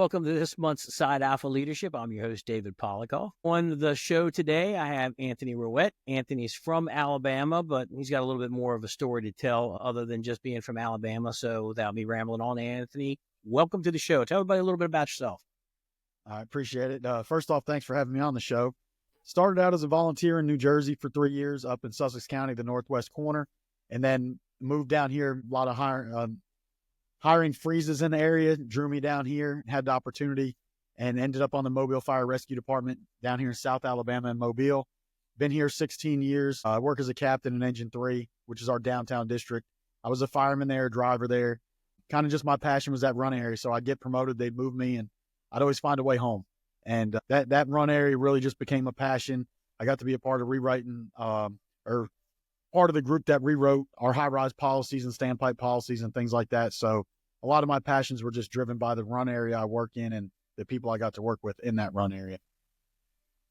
welcome to this month's Side Alpha Leadership. I'm your host, David Polikoff. On the show today, I have Anthony Rowett. Anthony's from Alabama, but he's got a little bit more of a story to tell other than just being from Alabama. So without me rambling on, Anthony, welcome to the show. Tell everybody a little bit about yourself. I appreciate it. First off, thanks for having me on the show. Started out as a volunteer in New Jersey for 3 years up in Sussex County, the northwest corner, and then moved down here. A lot of hiring freezes in the area drew me down here, had the opportunity, and ended up on the Mobile Fire Rescue Department down here in South Alabama and Mobile. Been here 16 years. I work as a captain in Engine 3, which is our downtown district. I was a fireman there, driver there. Kind of just my passion was that run area. So I'd get promoted, they'd move me, and I'd always find a way home. And that run area really just became a passion. I got to be a part of rewriting or part of the group that rewrote our high-rise policies and standpipe policies and things like that. So a lot of my passions were just driven by the run area I work in and the people I got to work with in that run area.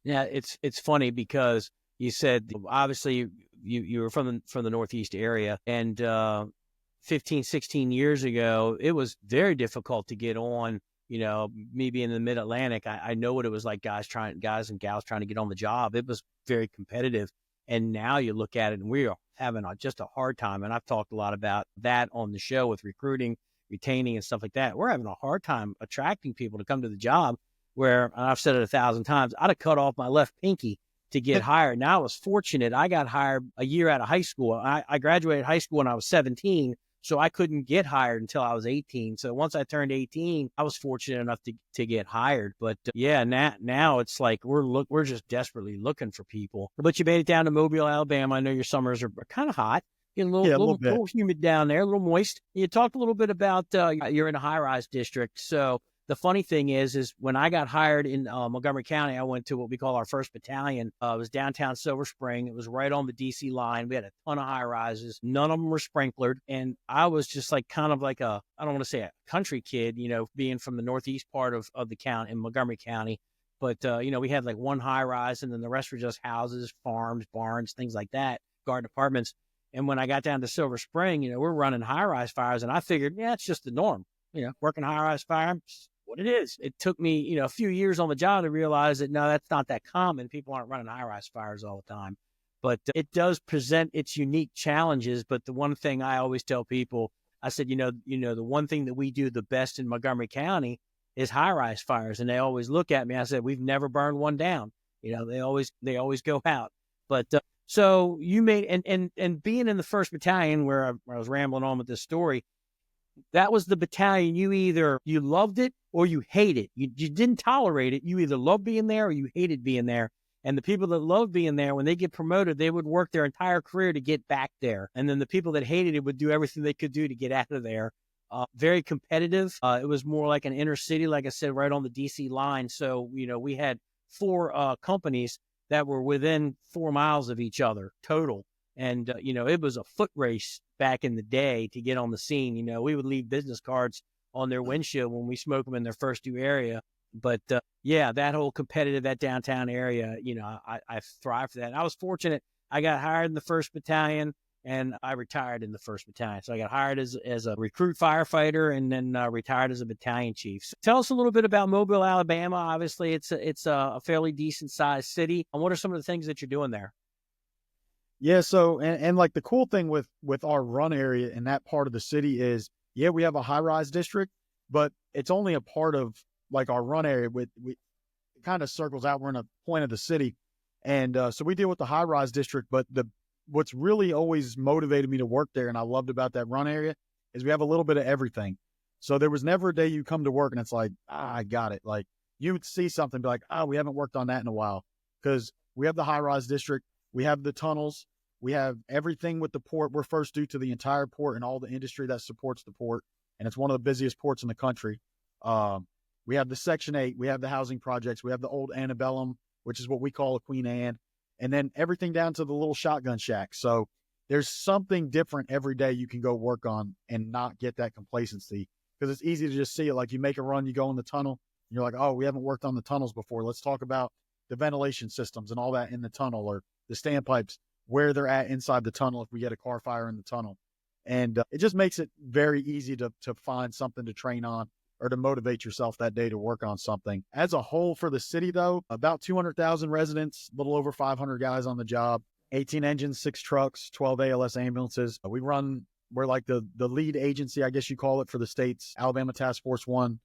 Yeah, it's funny because you said obviously you were from the Northeast area, and 15, 16 years ago, it was very difficult to get on. You know, me being in the Mid-Atlantic, I know what it was like, guys and gals trying to get on the job. It was very competitive. And now you look at it and we are having just a hard time. And I've talked a lot about that on the show with recruiting, retaining and stuff like that. We're having a hard time attracting people to come to the job where, and I've said it 1,000 times, I'd have cut off my left pinky to get hired. Now I was fortunate. I got hired a year out of high school. I graduated high school when I was 17. So I couldn't get hired until I was 18. So once I turned 18, I was fortunate enough to get hired. But yeah, now it's like we're just desperately looking for people. But you made it down to Mobile, Alabama. I know your summers are kind of hot, getting a little humid down there, a little moist. You talked a little bit about you're in a high-rise district. So the funny thing is when I got hired in Montgomery County, I went to what we call our 1st Battalion. It was downtown Silver Spring. It was right on the DC line. We had a ton of high rises. None of them were sprinklered. And I was just like kind of like I don't want to say a country kid, you know, being from the northeast part of the county in Montgomery County. But, you know, we had like one high rise and then the rest were just houses, farms, barns, things like that, garden apartments. And when I got down to Silver Spring, you know, we're running high rise fires. And I figured, yeah, it's just the norm, you know, working high rise fire. What it is. It took me, you know, a few years on the job to realize that no, that's not that common. People aren't running high-rise fires all the time, but it does present its unique challenges. But the one thing I always tell people, I said, you know, the one thing that we do the best in Montgomery County is high-rise fires, and they always look at me. I said, we've never burned one down. You know, they always go out. But so you made and being in the 1st Battalion where I was rambling on with this story. That was the battalion. You loved it or you hate it. You didn't tolerate it. You either loved being there or you hated being there. And the people that loved being there, when they get promoted, they would work their entire career to get back there. And then the people that hated it would do everything they could do to get out of there. Very competitive. It was more like an inner city, like I said, right on the DC line. So, you know, we had 4 companies that were within 4 miles of each other total. And, you know, it was a foot race back in the day to get on the scene. You know, we would leave business cards on their windshield when we smoked them in their first due area. But yeah, that whole competitive, that downtown area, you know, I thrive for that. And I was fortunate. I got hired in the 1st Battalion and I retired in the 1st Battalion. So I got hired as a recruit firefighter and then retired as a battalion chief. So tell us a little bit about Mobile, Alabama. Obviously, it's a fairly decent sized city. And what are some of the things that you're doing there? Yeah. So, and like the cool thing with our run area in that part of the city is, yeah, we have a high rise district, but it's only a part of like our run area. It kind of circles out. We're in a point of the city. And so we deal with the high rise district, but what's really always motivated me to work there and I loved about that run area is we have a little bit of everything. So there was never a day you come to work and it's like, I got it. Like you would see something, be like, we haven't worked on that in a while because we have the high rise district. We have the tunnels. We have everything with the port. We're first due to the entire port and all the industry that supports the port. And it's one of the busiest ports in the country. We have the Section 8. We have the housing projects. We have the old antebellum, which is what we call a Queen Anne. And then everything down to the little shotgun shack. So there's something different every day you can go work on and not get that complacency. Because it's easy to just see it. Like you make a run, you go in the tunnel. And you're like, oh, we haven't worked on the tunnels before. Let's talk about the ventilation systems and all that in the tunnel or the standpipes, where they're at inside the tunnel if we get a car fire in the tunnel. And it just makes it very easy to find something to train on or to motivate yourself that day to work on something. As a whole for the city, though, about 200,000 residents, a little over 500 guys on the job, 18 engines, 6 trucks, 12 ALS ambulances. We're like the lead agency, I guess you call it, for the state's Alabama Task Force 1,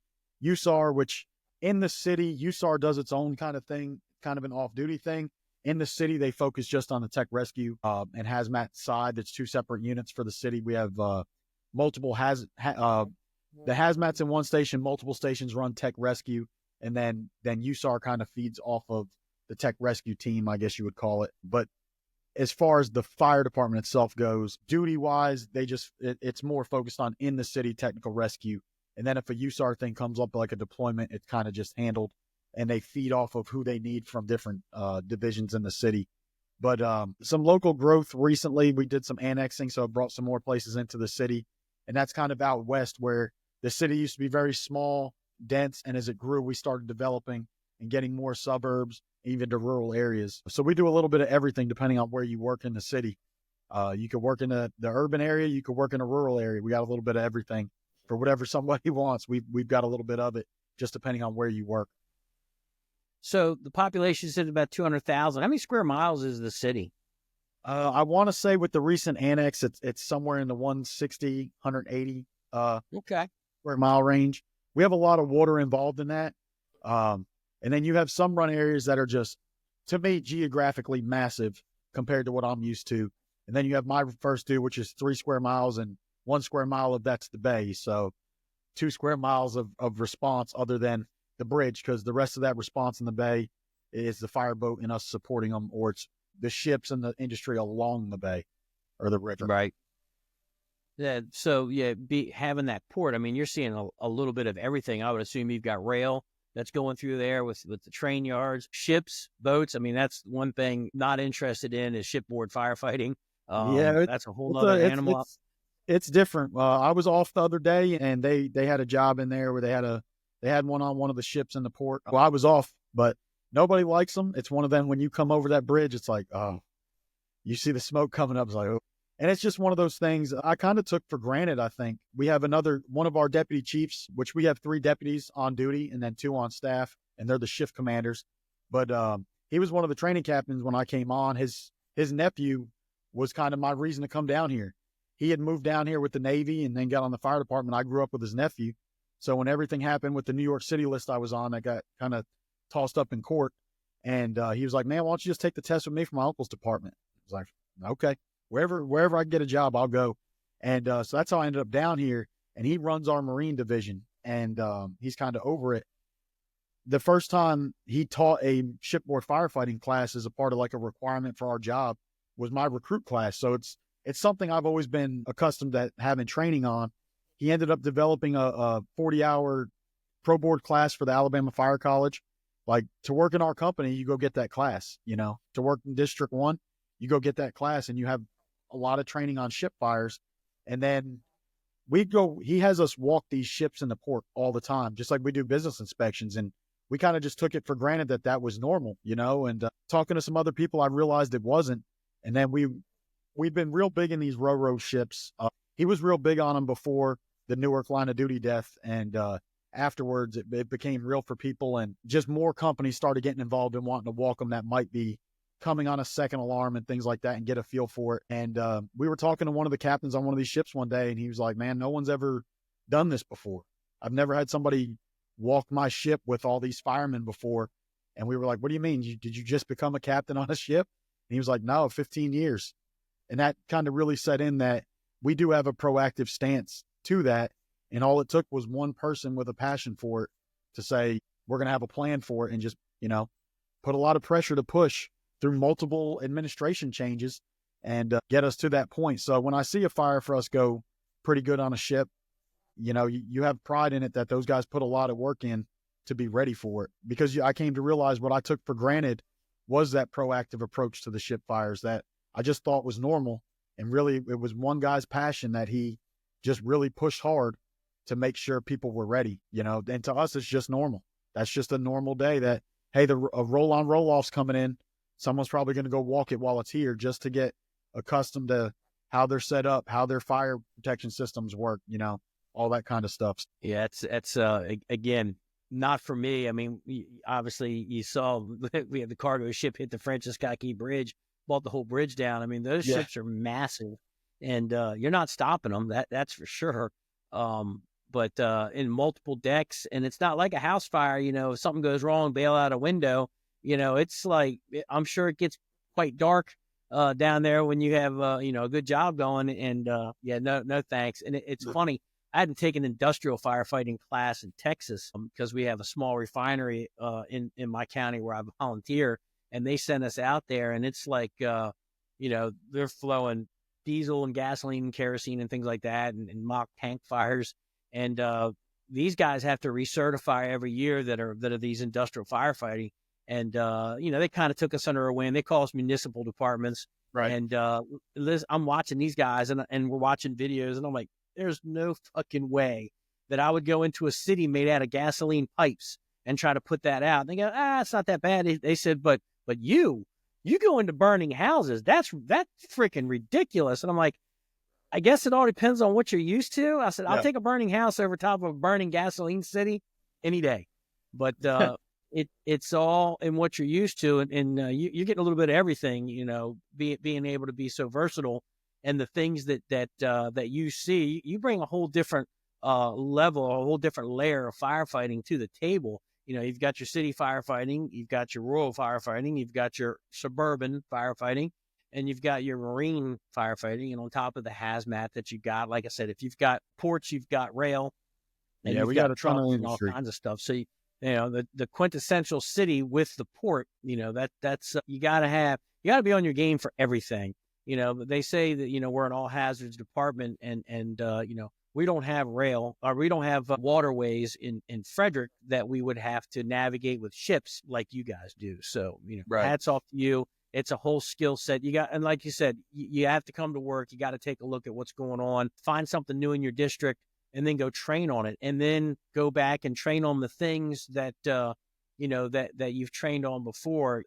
USAR, which in the city, USAR does its own kind of thing, kind of an off-duty thing. In the city, they focus just on the tech rescue and hazmat side. That's 2 separate units for the city. We have multiple the hazmat's in one station, multiple stations run tech rescue, and then USAR kind of feeds off of the tech rescue team, I guess you would call it. But as far as the fire department itself goes, duty-wise, it's more focused on in the city technical rescue. And then if a USAR thing comes up like a deployment, it's kind of just handled, and they feed off of who they need from different divisions in the city. But some local growth recently, we did some annexing, so it brought some more places into the city. And that's kind of out west where the city used to be very small, dense, and as it grew, we started developing and getting more suburbs, even to rural areas. So we do a little bit of everything depending on where you work in the city. You could work in the urban area, you could work in a rural area. We got a little bit of everything for whatever somebody wants. We've got a little bit of it, just depending on where you work. So the population is about 200,000. How many square miles is the city? I want to say with the recent annex, it's somewhere in the 160, 180 square mile range. We have a lot of water involved in that. And then you have some run areas that are just, to me, geographically massive compared to what I'm used to. And then you have my first 2, which is 3 square miles, and 1 square mile of that's the bay. So 2 square miles of response other than the bridge, because the rest of that response in the bay is the fireboat and us supporting them, or it's the ships and the industry along the bay or the river. Right. Yeah. So having that port, I mean, you're seeing a little bit of everything. I would assume you've got rail that's going through there with the train yards, ships, boats. I mean, that's one thing not interested in is shipboard firefighting. That's a whole other animal. It's different. I was off the other day, and they had a job in there where they had one on one of the ships in the port. Well, I was off, but nobody likes them. It's one of them, when you come over that bridge, it's like, oh, you see the smoke coming up. It's like, oh. And it's just one of those things I kind of took for granted, I think. We have one of our deputy chiefs, which we have 3 deputies on duty and then 2 on staff, and they're the shift commanders. But he was one of the training captains when I came on. His nephew was kind of my reason to come down here. He had moved down here with the Navy and then got on the fire department. I grew up with his nephew. So when everything happened with the New York City list I was on, I got kind of tossed up in court. And he was like, man, why don't you just take the test with me for my uncle's department? I was like, okay, wherever I can get a job, I'll go. And so that's how I ended up down here. And he runs our Marine division, and he's kind of over it. The first time he taught a shipboard firefighting class as a part of like a requirement for our job was my recruit class. So it's something I've always been accustomed to having training on. He ended up developing a 40-hour pro board class for the Alabama Fire College. Like, to work in our company, you go get that class, to work in District 1, you go get that class, and you have a lot of training on ship fires. And then he has us walk these ships in the port all the time, just like we do business inspections. And we kind of just took it for granted that was normal, and talking to some other people, I realized it wasn't. And then we've been real big in these ro-ro ships. He was real big on them before the Newark line of duty death. And afterwards, it became real for people, and just more companies started getting involved in wanting to walk them that might be coming on a second alarm and things like that, and get a feel for it. And we were talking to one of the captains on one of these ships one day, and he was like, man, no one's ever done this before. I've never had somebody walk my ship with all these firemen before. And we were like, what do you mean? Did you just become a captain on a ship? And he was like, no, 15 years. And that kind of really set in that we do have a proactive stance to that. And all it took was one person with a passion for it to say, we're going to have a plan for it, and just, put a lot of pressure to push through multiple administration changes and get us to that point. So when I see a fire for us go pretty good on a ship, you have pride in it that those guys put a lot of work in to be ready for it. Because I came to realize what I took for granted was that proactive approach to the ship fires that I just thought was normal. And really, it was one guy's passion that he just really pushed hard to make sure people were ready, and to us, it's just normal. That's just a normal day that, hey, a roll-on roll-off's coming in. Someone's probably going to go walk it while it's here, just to get accustomed to how they're set up, how their fire protection systems work, all that kind of stuff. Yeah, again, not for me. I mean, obviously you saw we had the cargo ship hit the Francis Scott Key Bridge, brought the whole bridge down. I mean, those Yeah. ships are massive, and you're not stopping them. That's for sure. But in multiple decks, and it's not like a house fire. If something goes wrong, bail out a window. It's like, I'm sure it gets quite dark down there when you have a good job going. And yeah, no thanks. And it's funny. I hadn't taken industrial firefighting class in Texas because we have a small refinery in my county where I volunteer, and they sent us out there, and it's like, they're flowing diesel and gasoline and kerosene and things like that, and mock tank fires. And these guys have to recertify every year that are these industrial firefighting. And, they kind of took us under a wing. They call us municipal departments. Right. And I'm watching these guys, and we're watching videos, and I'm like, there's no fucking way that I would go into a city made out of gasoline pipes and try to put that out. And they go, it's not that bad. They said, but you go into burning houses. That's freaking ridiculous. And I'm like, I guess it all depends on what you're used to. I said, I'll take a burning house over top of a burning gasoline city any day. But it's all in what you're used to. And you're getting a little bit of everything, being able to be so versatile. And the things that you see, you bring a whole different level, a whole different layer of firefighting to the table. You've got your city firefighting, you've got your rural firefighting, you've got your suburban firefighting, and you've got your marine firefighting. And on top of the hazmat that you got, like I said, if you've got ports, you've got rail, and yeah, you've we got a ton trucks of and all industry. kinds of stuff. So the quintessential city with the port, that's you got to be on your game for everything. They say that, we're an all hazards department, and we don't have rail, or we don't have waterways in Frederick that we would have to navigate with ships like you guys do. So, Right. Hats off to you. It's a whole skill set. And like you said, you have to come to work. You got to take a look at what's going on, find something new in your district, and then go train on it, and then go back and train on the things that, that you've trained on before.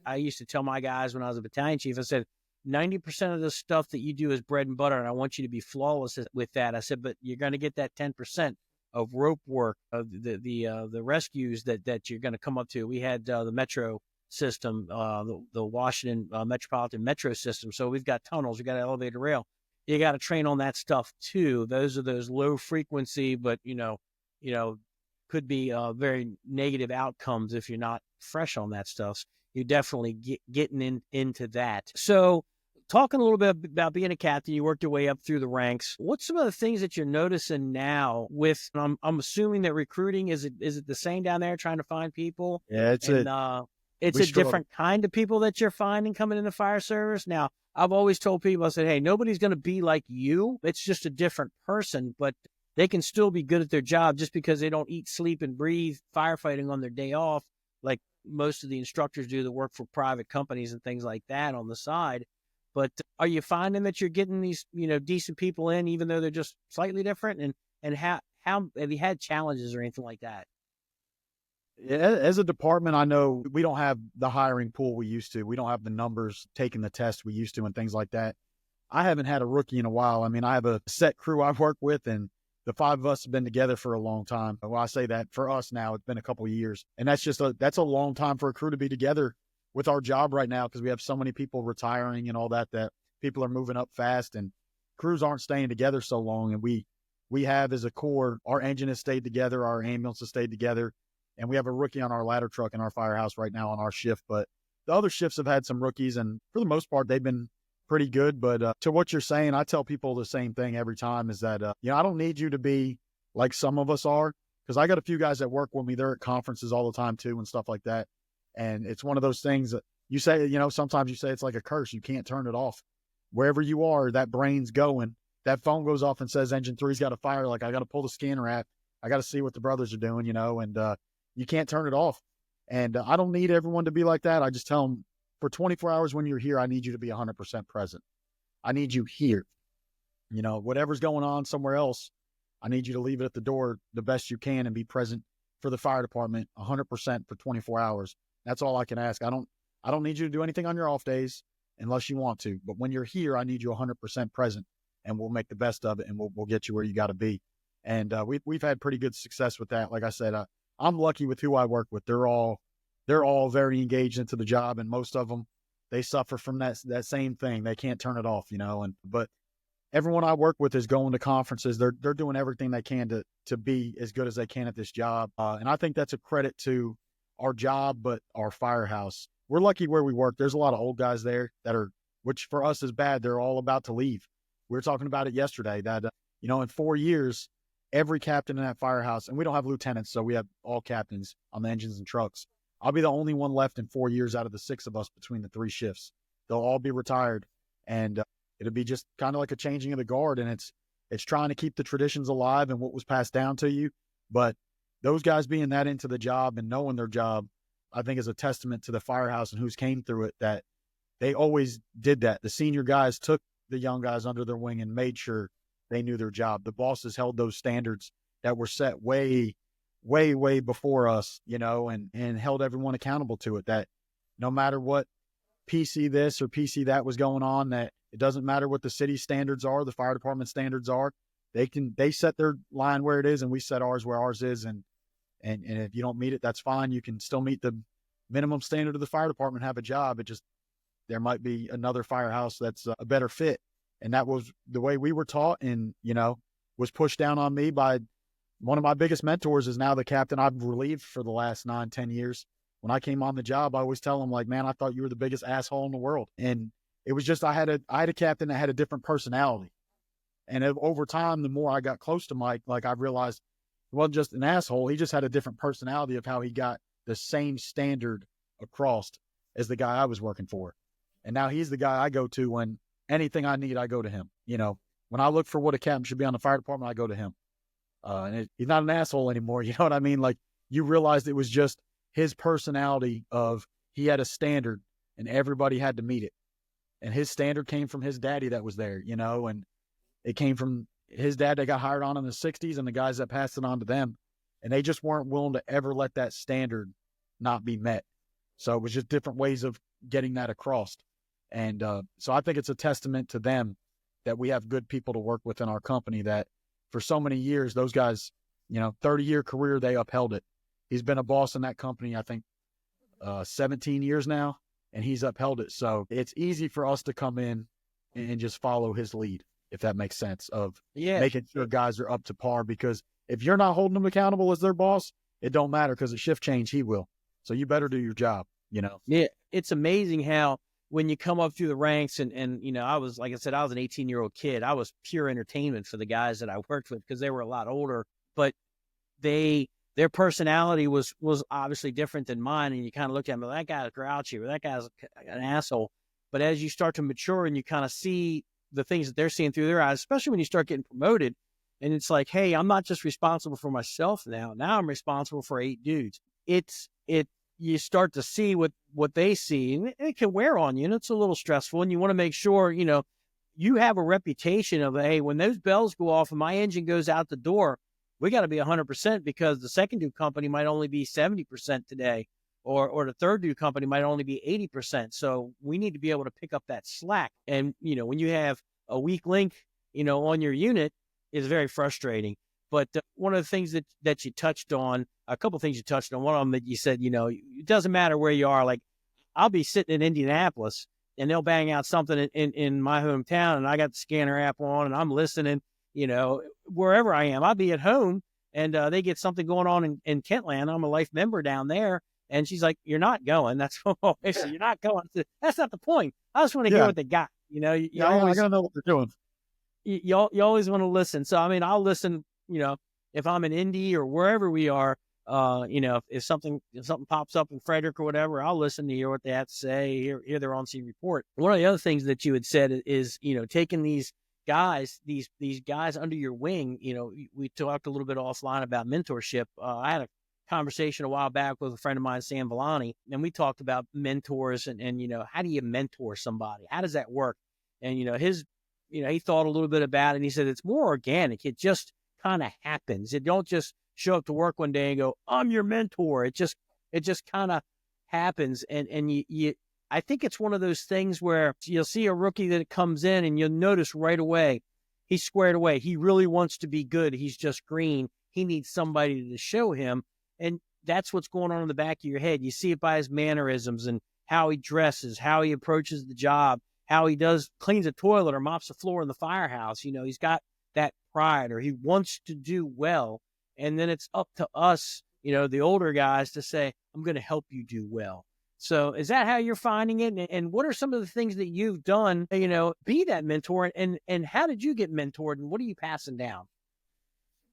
I used to tell my guys when I was a battalion chief, I said, 90% of the stuff that you do is bread and butter, and I want you to be flawless with that. I said, but you're going to get that 10% of rope work, of the rescues that you're going to come up to. We had the metro system, the Washington Metropolitan Metro system. So we've got tunnels, we've got elevated rail. You got to train on that stuff too. Those are those low frequency, but could be very negative outcomes if you're not fresh on that stuff. You're definitely getting into that. So, talking a little bit about being a captain, you worked your way up through the ranks. What's some of the things that you're noticing now with, I'm assuming that recruiting, is it the same down there, trying to find people? Yeah, it's a different kind of people that you're finding coming in the fire service. Now, I've always told people, I said, hey, nobody's going to be like you. It's just a different person, but they can still be good at their job just because they don't eat, sleep, and breathe firefighting on their day off, like most of the instructors do that work for private companies and things like that on the side. But are you finding that you're getting these, decent people in, even though they're just slightly different? And how have you had challenges or anything like that? As a department, I know we don't have the hiring pool we used to. We don't have the numbers, taking the test we used to, and things like that. I haven't had a rookie in a while. I mean, I have a set crew I work with, and the five of us have been together for a long time. Well, I say that for us now, it's been a couple of years, and that's a long time for a crew to be together with our job right now, because we have so many people retiring and all that people are moving up fast, and crews aren't staying together so long. And we have, as a core, our engine has stayed together, our ambulance has stayed together, and we have a rookie on our ladder truck in our firehouse right now on our shift. But the other shifts have had some rookies, and for the most part, they've been pretty good. But to what you're saying, I tell people the same thing every time, is that, I don't need you to be like some of us are, because I got a few guys that work with me. They're at conferences all the time too and stuff like that. And it's one of those things that you say, sometimes you say it's like a curse. You can't turn it off. Wherever you are, that brain's going. That phone goes off and says engine 3's got a fire. Like, I got to pull the scanner app. I got to see what the brothers are doing, and you can't turn it off. And I don't need everyone to be like that. I just tell them, for 24 hours when you're here, I need you to be 100% present. I need you here. Whatever's going on somewhere else, I need you to leave it at the door the best you can and be present for the fire department 100% for 24 hours. That's all I can ask. I don't need you to do anything on your off days unless you want to. But when you're here, I need you 100% present, and we'll make the best of it, and we'll get you where you got to be. And we've had pretty good success with that. Like I said, I'm lucky with who I work with. They're all very engaged into the job, and most of them, they suffer from that same thing. They can't turn it off, but everyone I work with is going to conferences. They're doing everything they can to be as good as they can at this job. And I think that's a credit to our job, but our firehouse. We're lucky where we work. There's a lot of old guys there which for us is bad. They're all about to leave. We were talking about it yesterday that, in 4 years, every captain in that firehouse, and we don't have lieutenants, so we have all captains on the engines and trucks. I'll be the only one left in 4 years out of the 6 of us between the 3 shifts. They'll all be retired, and it'll be just kind of like a changing of the guard, and it's trying to keep the traditions alive and what was passed down to you. But those guys being that into the job and knowing their job, I think is a testament to the firehouse and who's came through it, that they always did that. The senior guys took the young guys under their wing and made sure they knew their job. The bosses held those standards that were set way, way, way before us, and held everyone accountable to it, that no matter what PC this or PC that was going on, that it doesn't matter what the city standards are, the fire department standards are. They set their line where it is, and we set ours where ours is. And if you don't meet it, that's fine. You can still meet the minimum standard of the fire department, have a job. There might be another firehouse that's a better fit. And that was the way we were taught, and, was pushed down on me by one of my biggest mentors, is now the captain I've relieved for the last 9-10 years. When I came on the job, I always tell him, like, man, I thought you were the biggest asshole in the world. And it was just, I had a captain that had a different personality. And over time, the more I got close to Mike, like, I realized he wasn't just an asshole. He just had a different personality of how he got the same standard across as the guy I was working for. And now he's the guy I go to when anything I need, I go to him. When I look for what a captain should be on the fire department, I go to him. He's not an asshole anymore. You know what I mean? Like, you realized it was just his personality of, he had a standard and everybody had to meet it. And his standard came from his daddy that was there, and it came from his dad that got hired on in the 60s and the guys that passed it on to them. And they just weren't willing to ever let that standard not be met. So it was just different ways of getting that across. And so I think it's a testament to them that we have good people to work with in our company, that for so many years, those guys, 30-year career, they upheld it. He's been a boss in that company, I think, 17 years now, and he's upheld it. So it's easy for us to come in and just follow his lead, if that makes sense, of making sure guys are up to par. Because if you're not holding them accountable as their boss, it don't matter, because a shift change, he will. So you better do your job, Yeah, it's amazing how when you come up through the ranks and I was, like I said, I was an 18-year-old kid. I was pure entertainment for the guys that I worked with, because they were a lot older, but their personality was obviously different than mine. And you kind of looked at them, well, that guy's grouchy, or that guy's an asshole. But as you start to mature and you kind of see the things that they're seeing through their eyes, especially when you start getting promoted, and it's like, hey, I'm not just responsible for myself now. Now I'm responsible for 8 dudes. You start to see what they see, and it can wear on you, and it's a little stressful. And you want to make sure, you have a reputation of, hey, when those bells go off and my engine goes out the door, we got to be 100%, because the second due company might only be 70% today, or the third due company might only be 80%. So we need to be able to pick up that slack. And, when you have a weak link, on your unit, is very frustrating. But one of the things that you touched on, a couple of things you touched on, one of them that you said, it doesn't matter where you are. Like, I'll be sitting in Indianapolis and they'll bang out something in my hometown, and I got the scanner app on and I'm listening, wherever I am. I'll be at home and they get something going on in Kentland. I'm a life member down there. And she's like, you're not going. That's what I said. You're not going. That's not the point. I just want to hear what they got. You always, I gotta know what they're doing. You always want to listen. So, I mean, I'll listen, if I'm in Indy or wherever we are, if something pops up in Frederick or whatever, I'll listen to hear what they have to say, hear their on-scene report. One of the other things that you had said is, taking these guys under your wing. We talked a little bit offline about mentorship. I had a conversation a while back with a friend of mine, Sam Villani, and we talked about mentors and how do you mentor somebody? How does that work? And, he thought a little bit about it, and he said, it's more organic. It just kind of happens. It don't just show up to work one day and go, I'm your mentor. It just kind of happens. And I think it's one of those things where you'll see a rookie that comes in and you'll notice right away he's squared away. He really wants to be good. He's just green. He needs somebody to show him. And that's what's going on in the back of your head. You see it by his mannerisms and how he dresses, how he approaches the job, how he cleans a toilet or mops the floor in the firehouse. He's got that pride, or he wants to do well. And then it's up to us, the older guys, to say, I'm going to help you do well. So is that how you're finding it? And what are some of the things that you've done, be that mentor, and how did you get mentored, and what are you passing down?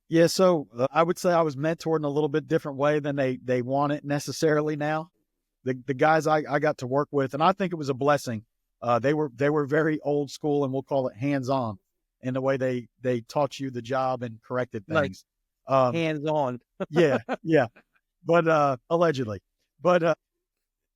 Yeah. So I would say I was mentored in a little bit different way than they want it necessarily now. The guys I got to work with, and I think it was a blessing. They were very old school, and we'll call it hands-on in the way they taught you the job and corrected things. Like, hands-on. yeah. But allegedly. But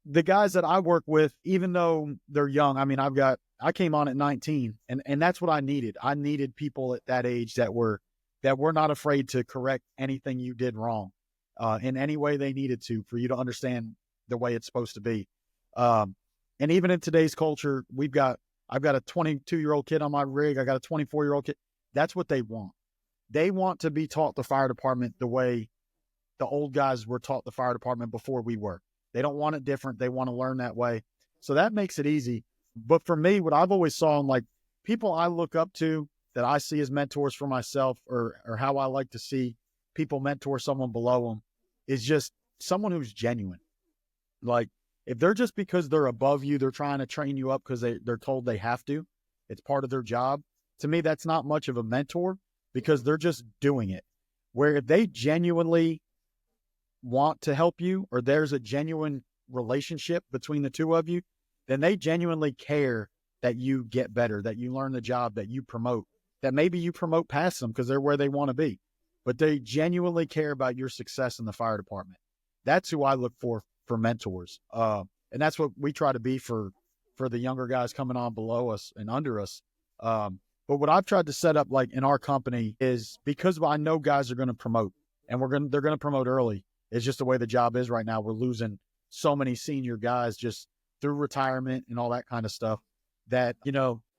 the guys that I work with, even though they're young, I mean, I came on at 19, and that's what I needed. I needed people at that age that were not afraid to correct anything you did wrong, in any way they needed to, for you to understand the way it's supposed to be. And even in today's culture, I've got a 22-year-old kid on my rig. I got a 24-year-old kid. That's what they want. They want to be taught the fire department the way the old guys were taught the fire department before we were. They don't want it different. They want to learn that way. So that makes it easy. But for me, what I've always saw in, like, people I look up to that I see as mentors for myself, or how I like to see people mentor someone below them, is just someone who's genuine. Like, if they're just, because they're above you, they're trying to train you up because they're told they have to, it's part of their job. To me, that's not much of a mentor, because they're just doing it. Where if they genuinely want to help you, or there's a genuine relationship between the two of you, then they genuinely care that you get better, that you learn the job, that you promote, that maybe you promote past them because they're where they want to be, but they genuinely care about your success in the fire department. That's who I look for mentors. And that's what we try to be for the younger guys coming on below us and under us. But what I've tried to set up, like in our company, is because I know guys are going to promote, and they're going to promote early. It's just the way the job is right now. We're losing so many senior guys just through retirement and all that kind of stuff that,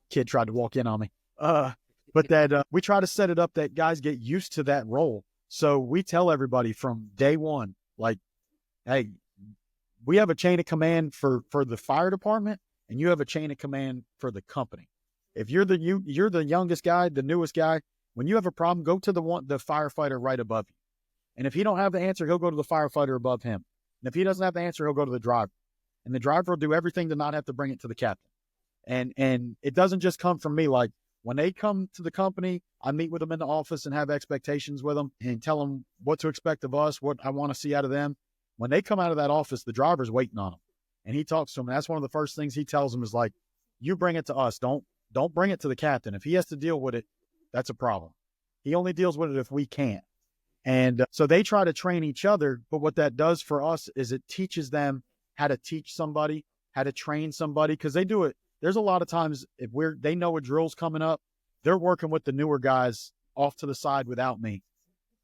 kid tried to walk in on me. But that we try to set it up that guys get used to that role. So we tell everybody from day one, like, hey, we have a chain of command for the fire department, and you have a chain of command for the company. If you're the youngest guy, the newest guy, when you have a problem, go to the firefighter right above you. And if he don't have the answer, he'll go to the firefighter above him. And if he doesn't have the answer, he'll go to the driver. And the driver will do everything to not have to bring it to the captain. And it doesn't just come from me. Like, when they come to the company, I meet with them in the office and have expectations with them and tell them what to expect of us, what I want to see out of them. When they come out of that office, the driver's waiting on them. And he talks to them. And that's one of the first things he tells them is, like, you bring it to us. Don't bring it to the captain. If he has to deal with it, that's a problem. He only deals with it if we can't. And so they try to train each other. But what that does for us is it teaches them how to teach somebody, how to train somebody, because they do it. There's a lot of times if they know a drill's coming up, they're working with the newer guys off to the side without me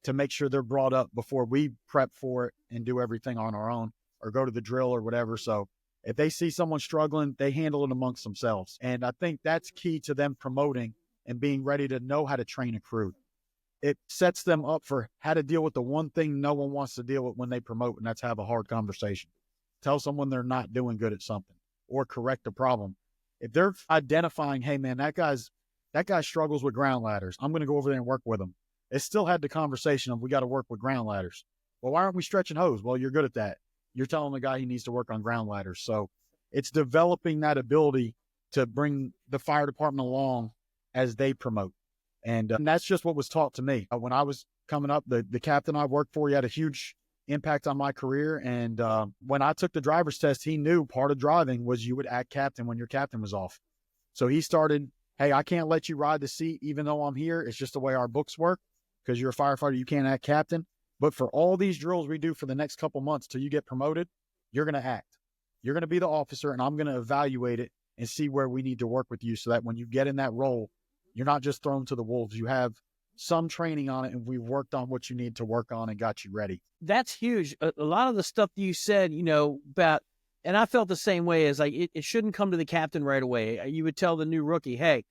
to make sure they're brought up before we prep for it and do everything on our own or go to the drill or whatever. So if they see someone struggling, they handle it amongst themselves. And I think that's key to them promoting and being ready to know how to train a crew. It sets them up for how to deal with the one thing no one wants to deal with when they promote, and that's have a hard conversation. Tell someone they're not doing good at something, or correct a problem. If they're identifying, hey man, that guy struggles with ground ladders, I'm going to go over there and work with him. It still had the conversation of, we got to work with ground ladders. Well, why aren't we stretching hose? Well, you're good at that. You're telling the guy he needs to work on ground ladders. So it's developing that ability to bring the fire department along as they promote. And that's just what was taught to me. When I was coming up, the captain I worked for, he had a huge impact on my career. And when I took the driver's test, he knew part of driving was you would act captain when your captain was off. So he started, hey, I can't let you ride the seat even though I'm here. It's just the way our books work. Because you're a firefighter, you can't act captain. But for all these drills we do for the next couple months till you get promoted, you're going to act. You're going to be the officer, and I'm going to evaluate it and see where we need to work with you so that when you get in that role, you're not just thrown to the wolves. You have some training on it, and we've worked on what you need to work on and got you ready. That's huge. A lot of the stuff that you said, about, and I felt the same way, as like, it shouldn't come to the captain right away. You would tell the new rookie, hey,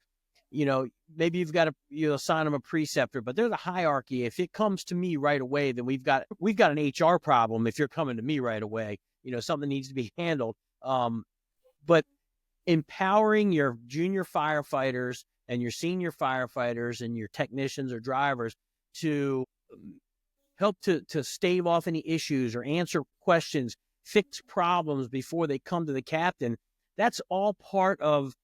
maybe you've got to assign them a preceptor, but there's a hierarchy. If it comes to me right away, then we've got an HR problem. If you're coming to me right away, something needs to be handled. But empowering your junior firefighters and your senior firefighters and your technicians or drivers to help to stave off any issues or answer questions, fix problems before they come to the captain. That's all part of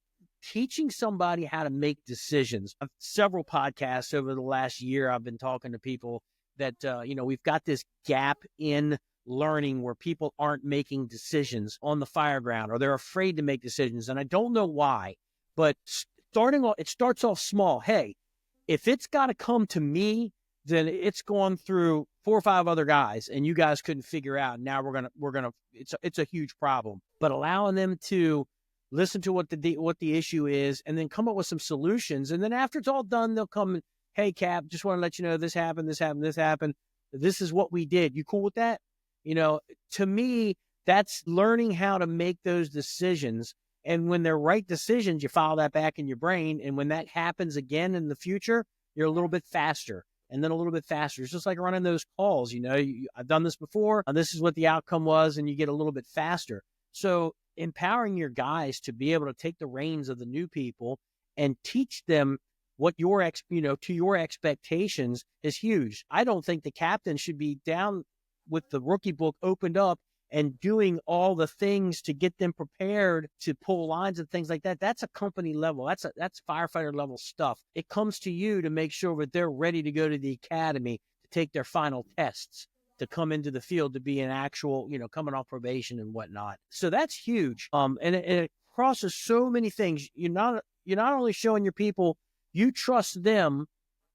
teaching somebody how to make decisions. Several podcasts over the last year, I've been talking to people that, we've got this gap in learning where people aren't making decisions on the fire ground, or they're afraid to make decisions. And I don't know why, but it starts off small. Hey, if it's got to come to me, then it's gone through 4 or 5 other guys and you guys couldn't figure out. Now it's a huge problem. But allowing them to listen to what the issue is and then come up with some solutions. And then after it's all done, they'll come and, hey, Cap, just want to let you know this happened, this happened, this happened. This is what we did. You cool with that? To me, that's learning how to make those decisions. And when they're right decisions, you file that back in your brain. And when that happens again in the future, you're a little bit faster and then a little bit faster. It's just like running those calls. I've done this before. And this is what the outcome was. And you get a little bit faster. So empowering your guys to be able to take the reins of the new people and teach them what to your expectations is huge. I don't think the captain should be down with the rookie book opened up and doing all the things to get them prepared to pull lines and things like that. That's a company level. That's firefighter level stuff. It comes to you to make sure that they're ready to go to the academy to take their final tests, to come into the field, to be an actual, coming off probation and whatnot. So that's huge. And it crosses so many things. You're not only showing your people you trust them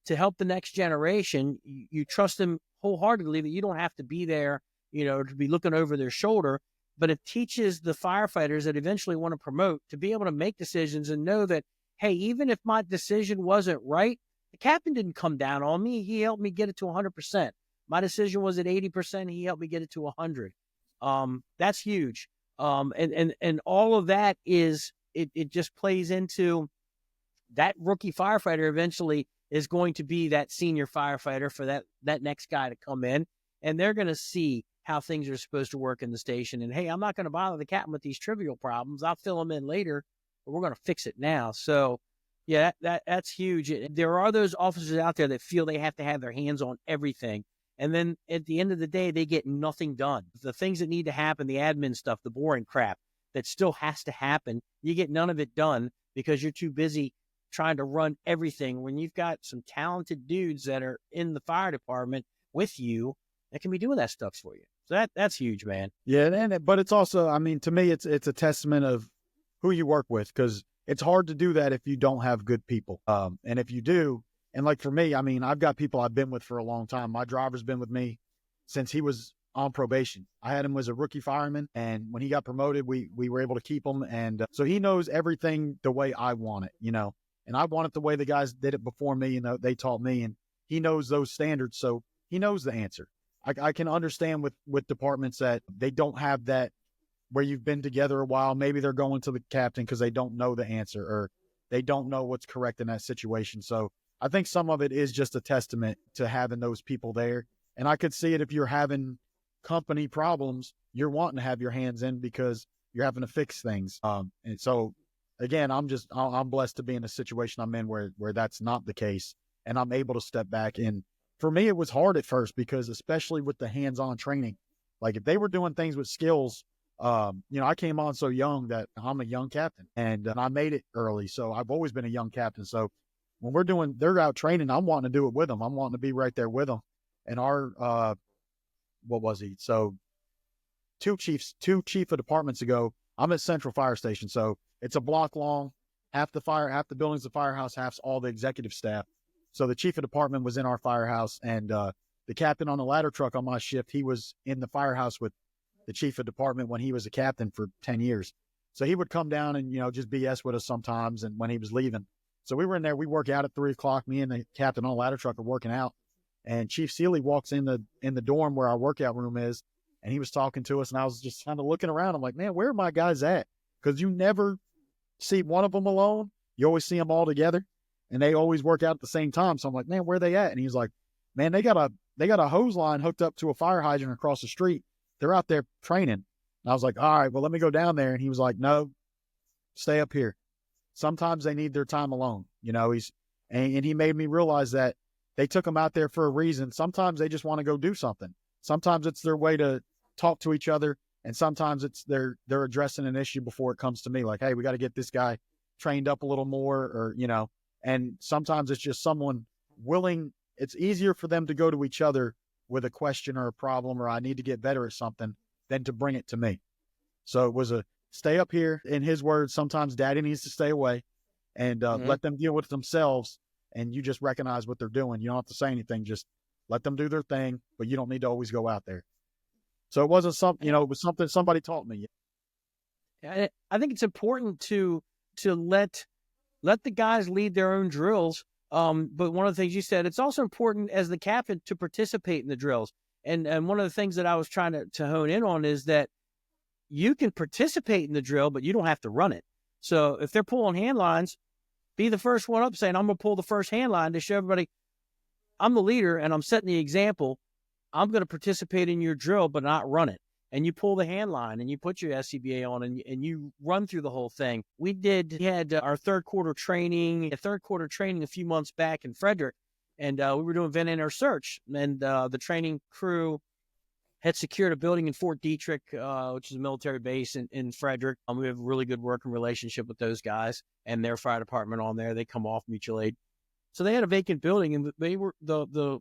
to help the next generation. You trust them wholeheartedly that you don't have to be there, to be looking over their shoulder, but it teaches the firefighters that eventually want to promote to be able to make decisions and know that, hey, even if my decision wasn't right, the captain didn't come down on me. He helped me get it to 100%. My decision was at 80%. He helped me get it to 100. That's huge. And all of that it just plays into that rookie firefighter eventually is going to be that senior firefighter for that next guy to come in, and they're going to see how things are supposed to work in the station. And hey, I'm not going to bother the captain with these trivial problems. I'll fill them in later, but we're going to fix it now. So yeah, that's huge. There are those officers out there that feel they have to have their hands on everything. And then at the end of the day, they get nothing done. The things that need to happen, the admin stuff, the boring crap that still has to happen, you get none of it done because you're too busy trying to run everything when you've got some talented dudes that are in the fire department with you that can be doing that stuff for you. So that's huge, man. Yeah. But it's also, to me, it's a testament of who you work with, because it's hard to do that if you don't have good people. And if you do, and like for me, I've got people I've been with for a long time. My driver's been with me since he was on probation. I had him as a rookie fireman, and when he got promoted, we were able to keep him. And so he knows everything the way I want it, and I want it the way the guys did it before me, they taught me, and he knows those standards. So he knows the answer. I can understand with departments that they don't have that, where you've been together a while. Maybe they're going to the captain because they don't know the answer, or they don't know what's correct in that situation. So I think some of it is just a testament to having those people there. And I could see it if you're having company problems, you're wanting to have your hands in because you're having to fix things. And so again, I'm blessed to be in a situation I'm in where that's not the case, and I'm able to step back. And for me, it was hard at first because, especially with the hands-on training, like if they were doing things with skills, I came on so young that I'm a young captain, and I made it early. So I've always been a young captain. So when they're out training, I'm wanting to do it with them. I'm wanting to be right there with them. And our, what was he? So two chief of departments ago, I'm at Central Fire Station. So it's a block long, half the building's the firehouse, half's all the executive staff. So the chief of department was in our firehouse, and the captain on the ladder truck on my shift, he was in the firehouse with the chief of department when he was a captain for 10 years. So he would come down and, just BS with us sometimes. And when he was leaving, so we were in there, we work out at 3:00. Me and the captain on the ladder truck are working out, and Chief Seeley walks in the dorm where our workout room is. And he was talking to us, and I was just kind of looking around. I'm like, man, where are my guys at? Because you never see one of them alone. You always see them all together. and they always work out at the same time. So I'm like, man, where they at? And he's like, man, they got a hose line hooked up to a fire hydrant across the street. They're out there training. And I was like, all right, well, let me go down there. And he was like, no, stay up here. Sometimes they need their time alone. And he made me realize that they took them out there for a reason. Sometimes they just want to go do something. Sometimes it's their way to talk to each other. And sometimes it's they're addressing an issue before it comes to me. Like, hey, we got to get this guy trained up a little more, or, and sometimes it's just someone willing. It's easier for them to go to each other with a question or a problem, or I need to get better at something, than to bring it to me. So it was a stay up here. In his words, sometimes daddy needs to stay away and let them deal with it themselves. And you just recognize what they're doing. You don't have to say anything. Just let them do their thing, but you don't need to always go out there. So it wasn't something, it was something somebody taught me. I think it's important to let the guys lead their own drills. But one of the things you said, it's also important as the captain to participate in the drills. And one of the things that I was trying to hone in on is that you can participate in the drill, but you don't have to run it. So if they're pulling hand lines, be the first one up saying, I'm going to pull the first hand line to show everybody I'm the leader and I'm setting the example. I'm going to participate in your drill, but not run it. And you pull the hand line and you put your SCBA on and you run through the whole thing. We had our third quarter training a few months back in Frederick, and we were doing vent enter search. And the training crew had secured a building in Fort Detrick, which is a military base in Frederick. We have a really good working relationship with those guys and their fire department on there. They come off mutual aid. So they had a vacant building, and they were the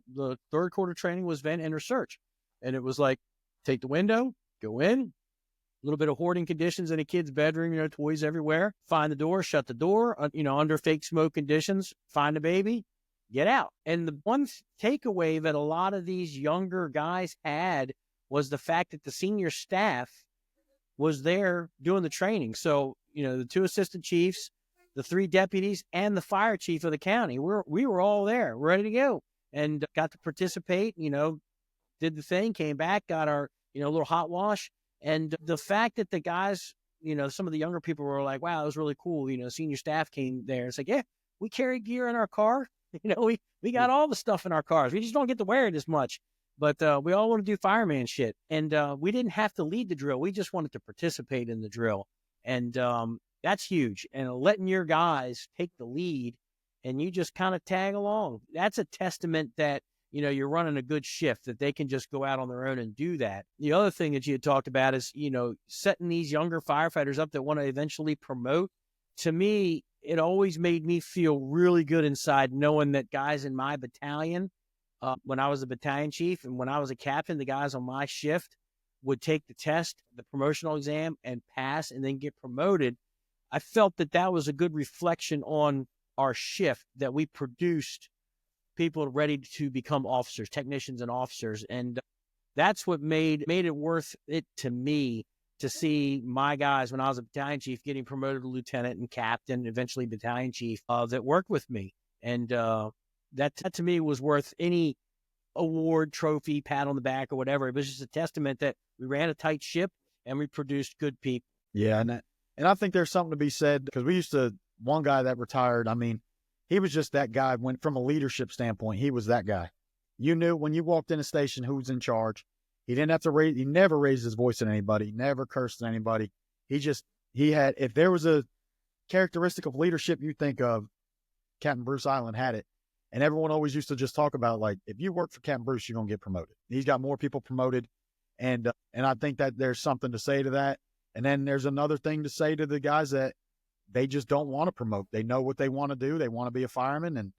third quarter training was vent enter search. And it was like, take the window, go in, a little bit of hoarding conditions in a kid's bedroom, toys everywhere, find the door, shut the door, under fake smoke conditions, find the baby, get out. And the one takeaway that a lot of these younger guys had was the fact that the senior staff was there doing the training. So, the 2 assistant chiefs, the 3 deputies, and the fire chief of the county, we were all there, ready to go, and got to participate, did the thing, came back, got our, little hot wash. And the fact that the guys, some of the younger people were like, wow, it was really cool. Senior staff came there. It's like, yeah, we carry gear in our car. We got all the stuff in our cars. We just don't get to wear it as much. But we all want to do fireman shit. And we didn't have to lead the drill. We just wanted to participate in the drill. And that's huge. And letting your guys take the lead and you just kind of tag along. That's a testament that, you're running a good shift, that they can just go out on their own and do that. The other thing that you had talked about is, setting these younger firefighters up that want to eventually promote. To me, it always made me feel really good inside knowing that guys in my battalion, when I was a battalion chief and when I was a captain, the guys on my shift would take the test, the promotional exam, and pass and then get promoted. I felt that was a good reflection on our shift, that we produced people ready to become officers, technicians and officers. And that's what made it worth it to me to see my guys when I was a battalion chief getting promoted to lieutenant and captain, eventually battalion chief, that worked with me. And that to me was worth any award, trophy, pat on the back or whatever. It was just a testament that we ran a tight ship and we produced good people. Yeah. And I think there's something to be said, because we used to, one guy that retired, he was just that guy. When from a leadership standpoint, he was that guy. You knew when you walked in a station who was in charge. He didn't have to he never raised his voice at anybody, never cursed at anybody. He had, if there was a characteristic of leadership you think of, Captain Bruce Island had it. And everyone always used to just talk about, like, if you work for Captain Bruce, you're going to get promoted. He's got more people promoted. And I think that there's something to say to that. And then there's another thing to say to the guys that they just don't want to promote. They know what they want to do. They want to be a fireman, and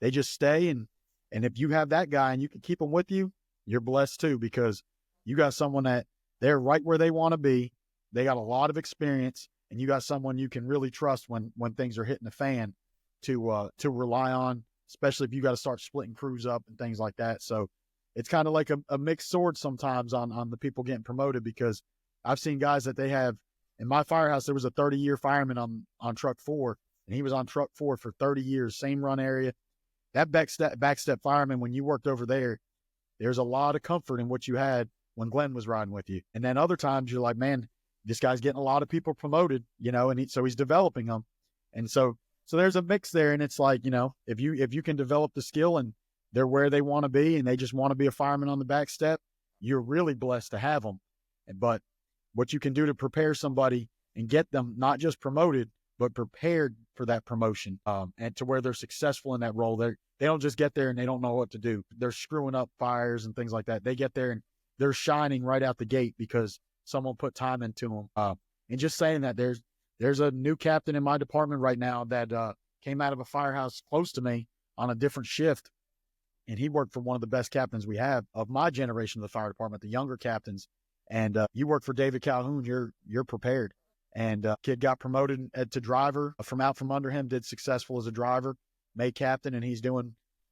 they just stay. And if you have that guy and you can keep them with you, you're blessed too, because you got someone that they're right where they want to be. They got a lot of experience, and you got someone you can really trust when things are hitting the fan to rely on, especially if you got to start splitting crews up and things like that. So it's kind of like a mixed sword sometimes on the people getting promoted, because I've seen guys that they have. In my firehouse, there was a 30-year fireman on truck 4, and he was on truck 4 for 30 years, same run area. That backstep fireman, when you worked over there, there's a lot of comfort in what you had when Glenn was riding with you. And then other times you're like, man, this guy's getting a lot of people promoted, and so he's developing them. And so So there's a mix there, and it's like, if you can develop the skill and they're where they want to be and they just want to be a fireman on the back step, you're really blessed to have them. But what you can do to prepare somebody and get them not just promoted, but prepared for that promotion, and to where they're successful in that role. They don't just get there and they don't know what to do. They're screwing up fires and things like that. They get there and they're shining right out the gate because someone put time into them. And just saying that, there's a new captain in my department right now that came out of a firehouse close to me on a different shift. And he worked for one of the best captains we have of my generation of the fire department, the younger captains. And you work for David Calhoun, you're prepared. And kid got promoted to driver from out from under him, did successful as a driver, made captain, and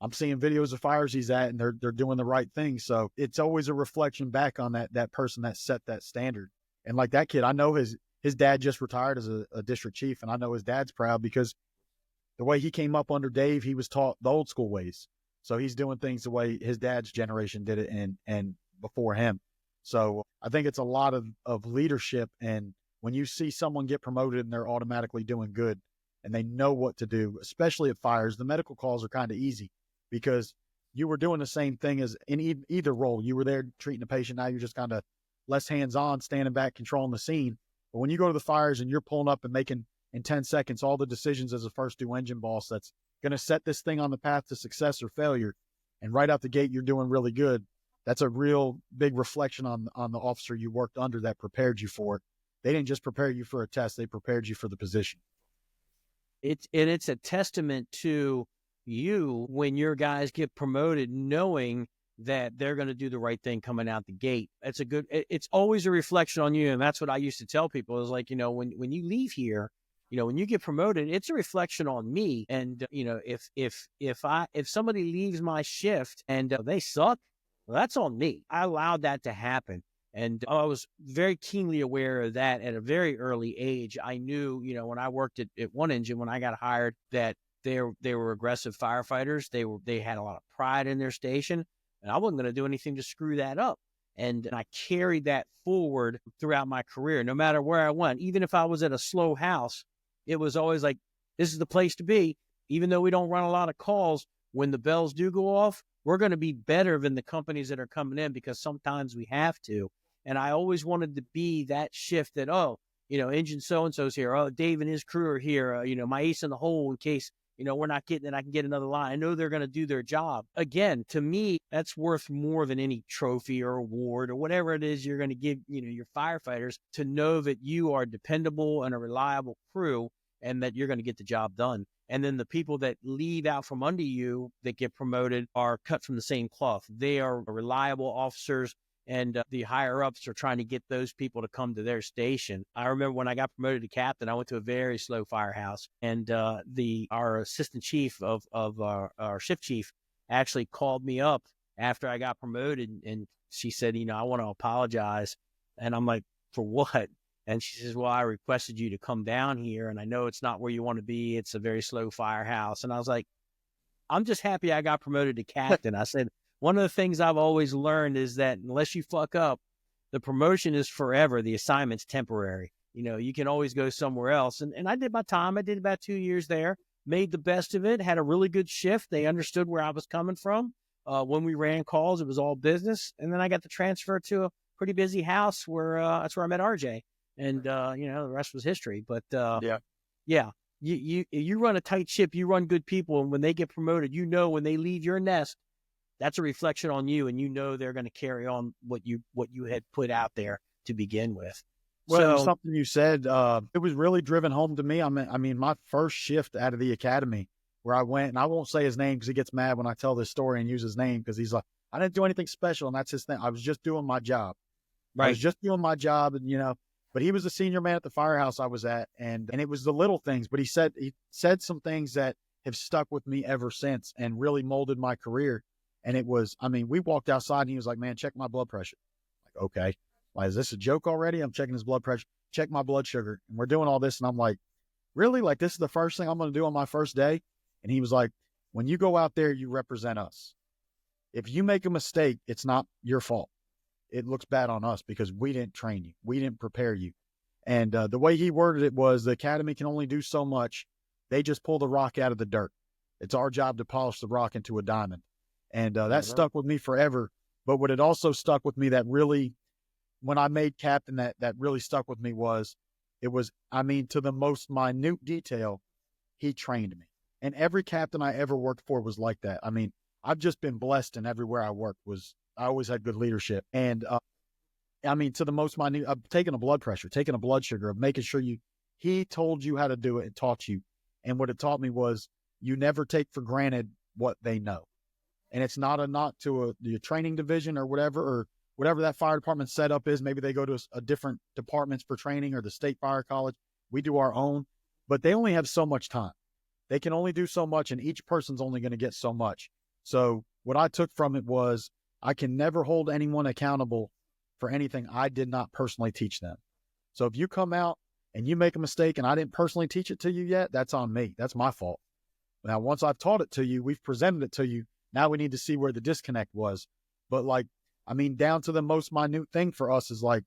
I'm seeing videos of fires he's at, and they're doing the right thing. So it's always a reflection back on that person that set that standard. And like that kid, I know his dad just retired as a district chief, and I know his dad's proud because the way he came up under Dave, he was taught the old school ways. So he's doing things the way his dad's generation did it and before him. So I think it's a lot of leadership. And when you see someone get promoted and they're automatically doing good and they know what to do, especially at fires, the medical calls are kind of easy because you were doing the same thing as in either role. You were there treating a patient. Now you're just kind of less hands-on, standing back, controlling the scene. But when you go to the fires and you're pulling up and making in 10 seconds all the decisions as a first due engine boss, that's going to set this thing on the path to success or failure. And right out the gate, you're doing really good. That's a real big reflection on the officer you worked under that prepared you for it. They didn't just prepare you for a test. They prepared you for the position. It's a testament to you when your guys get promoted, knowing that they're going to do the right thing coming out the gate. It's always a reflection on you. And that's what I used to tell people is like, when you leave here, when you get promoted, it's a reflection on me. And, if somebody leaves my shift and they suck, well, that's on me. I allowed that to happen. And I was very keenly aware of that at a very early age. I knew, when I worked at one engine, when I got hired, that they were aggressive firefighters. They had a lot of pride in their station, and I wasn't going to do anything to screw that up. And I carried that forward throughout my career, no matter where I went. Even if I was at a slow house, it was always like, this is the place to be. Even though we don't run a lot of calls, when the bells do go off, we're going to be better than the companies that are coming in because sometimes we have to. And I always wanted to be that shift that, engine so-and-so's here. Oh, Dave and his crew are here. My ace in the hole in case, we're not getting it. I can get another line. I know they're going to do their job. Again, to me, that's worth more than any trophy or award or whatever it is you're going to give, your firefighters, to know that you are dependable and a reliable crew and that you're going to get the job done. And then the people that leave out from under you that get promoted are cut from the same cloth. They are reliable officers. And the higher ups are trying to get those people to come to their station. I remember when I got promoted to captain, I went to a very slow firehouse, and our assistant chief of our shift chief actually called me up after I got promoted, and she said, I want to apologize. And I'm like, for what? And she says, well, I requested you to come down here, and I know it's not where you want to be. It's a very slow firehouse. And I was like, I'm just happy I got promoted to captain. I said, one of the things I've always learned is that unless you fuck up, the promotion is forever. The assignment's temporary. You can always go somewhere else. And I did my time. I did about 2 years there, made the best of it, had a really good shift. They understood where I was coming from. When we ran calls, it was all business. And then I got the transfer to a pretty busy house where that's where I met RJ. And, the rest was history. But, yeah, you run a tight ship, you run good people. And when they get promoted, when they leave your nest, that's a reflection on you, and they're going to carry on what you had put out there to begin with. Well, something you said, it was really driven home to me. I mean, my first shift out of the academy where I went, and I won't say his name because he gets mad when I tell this story and use his name because he's like, I didn't do anything special, and that's his thing. I was just doing my job. Right. I was just doing my job, and but he was a senior man at the firehouse I was at, and it was the little things. But he said some things that have stuck with me ever since and really molded my career. And it was, we walked outside and he was like, man, check my blood pressure. Like, okay. Like, is this a joke already? I'm checking his blood pressure, check my blood sugar. And we're doing all this. And I'm like, really? Like, this is the first thing I'm going to do on my first day? And he was like, when you go out there, you represent us. If you make a mistake, it's not your fault. It looks bad on us because we didn't train you. We didn't prepare you. And the way he worded it was the academy can only do so much. They just pull the rock out of the dirt. It's our job to polish the rock into a diamond. And that stuck with me forever. But what it also stuck with me that really, when I made captain, that really stuck with me was, to the most minute detail, he trained me. And every captain I ever worked for was like that. I mean, I've just been blessed, and everywhere I worked I always had good leadership. And to the most minute, taking a blood pressure, taking a blood sugar, of making sure he told you how to do it and taught you. And what it taught me was, you never take for granted what they know. And it's not a knock to the training division or whatever that fire department setup is. Maybe they go to a different departments for training, or the state fire college. We do our own, but they only have so much time. They can only do so much, and each person's only going to get so much. So what I took from it was, I can never hold anyone accountable for anything I did not personally teach them. So if you come out and you make a mistake and I didn't personally teach it to you yet, that's on me. That's my fault. Now, once I've taught it to you, we've presented it to you. Now we need to see where the disconnect was. But down to the most minute thing for us is, like,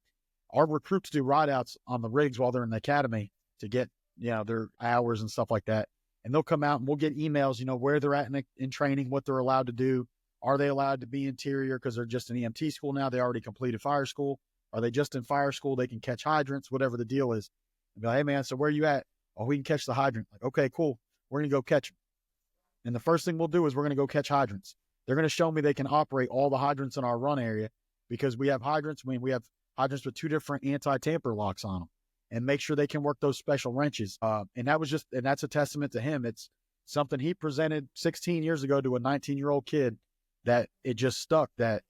our recruits do ride outs on the rigs while they're in the academy to get, their hours and stuff like that. And they'll come out and we'll get emails, where they're at in training, what they're allowed to do. Are they allowed to be interior because they're just in EMT school now? They already completed fire school. Are they just in fire school? They can catch hydrants, whatever the deal is. And be like, hey, man, so where are you at? Oh, we can catch the hydrant. Like, okay, cool. We're going to go catch them. And the first thing we'll do is we're going to go catch hydrants. They're going to show me they can operate all the hydrants in our run area, because we have hydrants. We have hydrants with 2 different anti-tamper locks on them, and make sure they can work those special wrenches. And that's a testament to him. It's something he presented 16 years ago to a 19-year-old kid, that it just stuck, that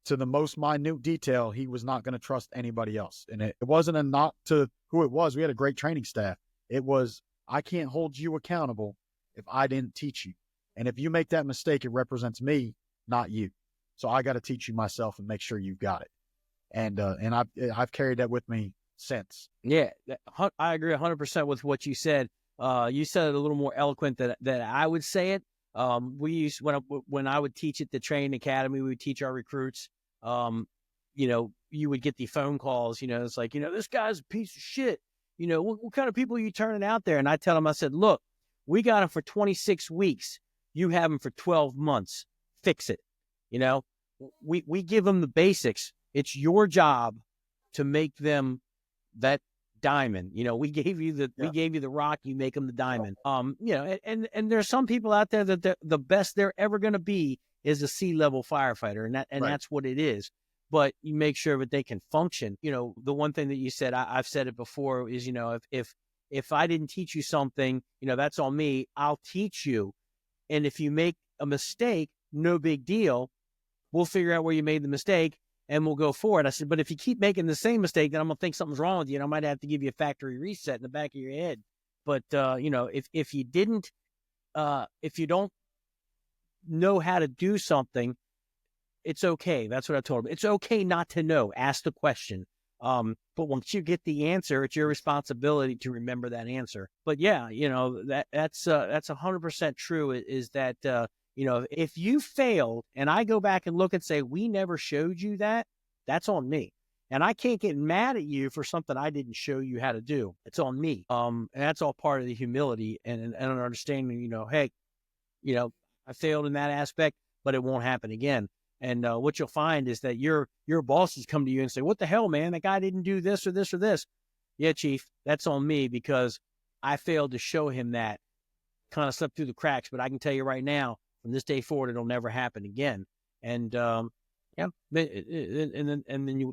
to the most minute detail, he was not going to trust anybody else. And it wasn't a knock to who it was. We had a great training staff. It was, I can't hold you accountable if I didn't teach you. And if you make that mistake, it represents me, not you. So I got to teach you myself and make sure you've got it. And I've carried that with me since. Yeah, I agree 100% with what you said. You said it a little more eloquent than I would say it. We used, when I would teach at the training academy, we would teach our recruits. You would get the phone calls. It's like, this guy's a piece of shit. What kind of people are you turning out there? And I tell them, I said, look, we got him for 26 weeks. You have him for 12 months. Fix it. We give them the basics. It's your job to make them that diamond. We gave you the rock, you make them the diamond. And there's some people out there that the best they're ever going to be is a C-level firefighter. And that's what it is. But you make sure that they can function. The one thing that you said, I've said it before, is, if I didn't teach you something, that's on me. I'll teach you. And if you make a mistake, no big deal. We'll figure out where you made the mistake and we'll go forward. I said, but if you keep making the same mistake, then I'm going to think something's wrong with you, and I might have to give you a factory reset in the back of your head. But, if you didn't, if you don't know how to do something, it's okay. That's what I told him. It's okay not to know. Ask the question. But once you get the answer, it's your responsibility to remember that answer. But yeah, that's 100% true, is that, if you failed and I go back and look and say, we never showed you that, that's on me. And I can't get mad at you for something I didn't show you how to do. It's on me. And that's all part of the humility and an understanding, hey, I failed in that aspect, but it won't happen again. And what you'll find is that your bosses come to you and say, what the hell, man, that guy didn't do this or this or this. Yeah, chief, that's on me, because I failed to show him that. Kind of slipped through the cracks. But I can tell you right now, from this day forward, it'll never happen again. And then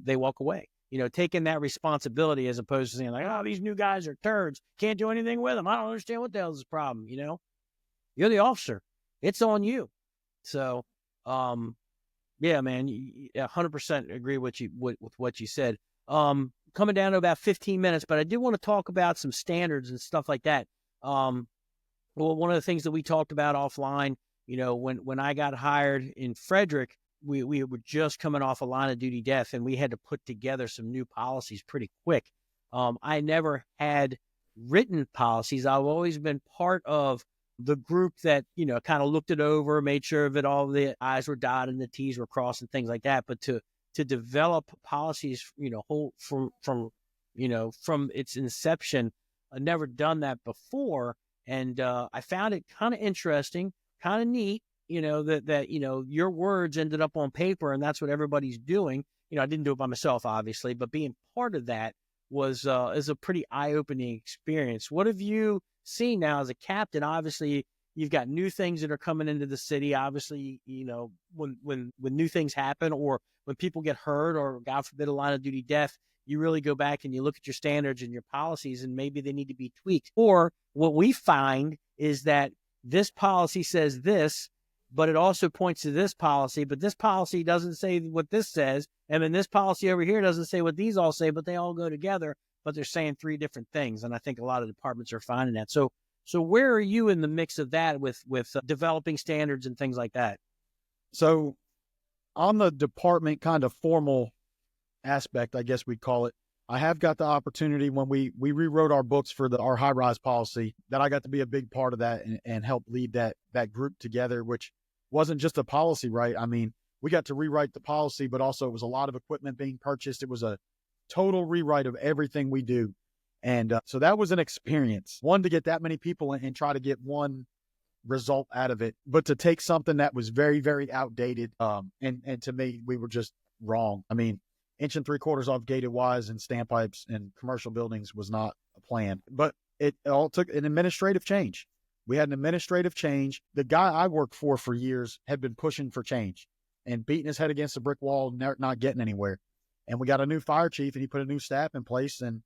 they walk away. Taking that responsibility, as opposed to saying like, oh, these new guys are turds, can't do anything with them. I don't understand what the hell's the problem. You're the officer. It's on you. So, yeah, man, 100% agree with what you said. Coming down to about 15 minutes, but I do want to talk about some standards and stuff like that. Well, one of the things that we talked about offline, when I got hired in Frederick, we were just coming off a line of duty death, and we had to put together some new policies pretty quick. I never had written policies. I've always been part of the group that, kind of looked it over, made sure that all the I's were dotted and the T's were crossed and things like that. But to develop policies, from its inception, I've never done that before. And I found it kind of interesting, kind of neat, that your words ended up on paper, and that's what everybody's doing. I didn't do it by myself, obviously, but being part of that is a pretty eye-opening experience. What have you seen now as a captain? Obviously, you've got new things that are coming into the city. Obviously, when new things happen, or when people get hurt, or God forbid a line of duty death, you really go back and you look at your standards and your policies, and maybe they need to be tweaked. Or what we find is that this policy says this, but it also points to this policy, but this policy doesn't say what this says. And then this policy over here doesn't say what these all say, but they all go together, but they're saying three different things. And I think a lot of departments are finding that. So where are you in the mix of that with developing standards and things like that? So on the department kind of formal aspect, I guess we'd call it, I have got the opportunity when we rewrote our books for our high-rise policy, that I got to be a big part of that and help lead that group together, which wasn't just a policy, right? I mean, we got to rewrite the policy, but also it was a lot of equipment being purchased. It was a total rewrite of everything we do. And so that was an experience. One, to get that many people and try to get one result out of it, but to take something that was very, very outdated. And to me, we were just wrong. I mean, 1 3/4 off gated wires and standpipes in commercial buildings was not a plan, but it all took an administrative change. We had an administrative change. The guy I worked for years had been pushing for change and beating his head against a brick wall, not getting anywhere. And we got a new fire chief, and he put a new staff in place. And,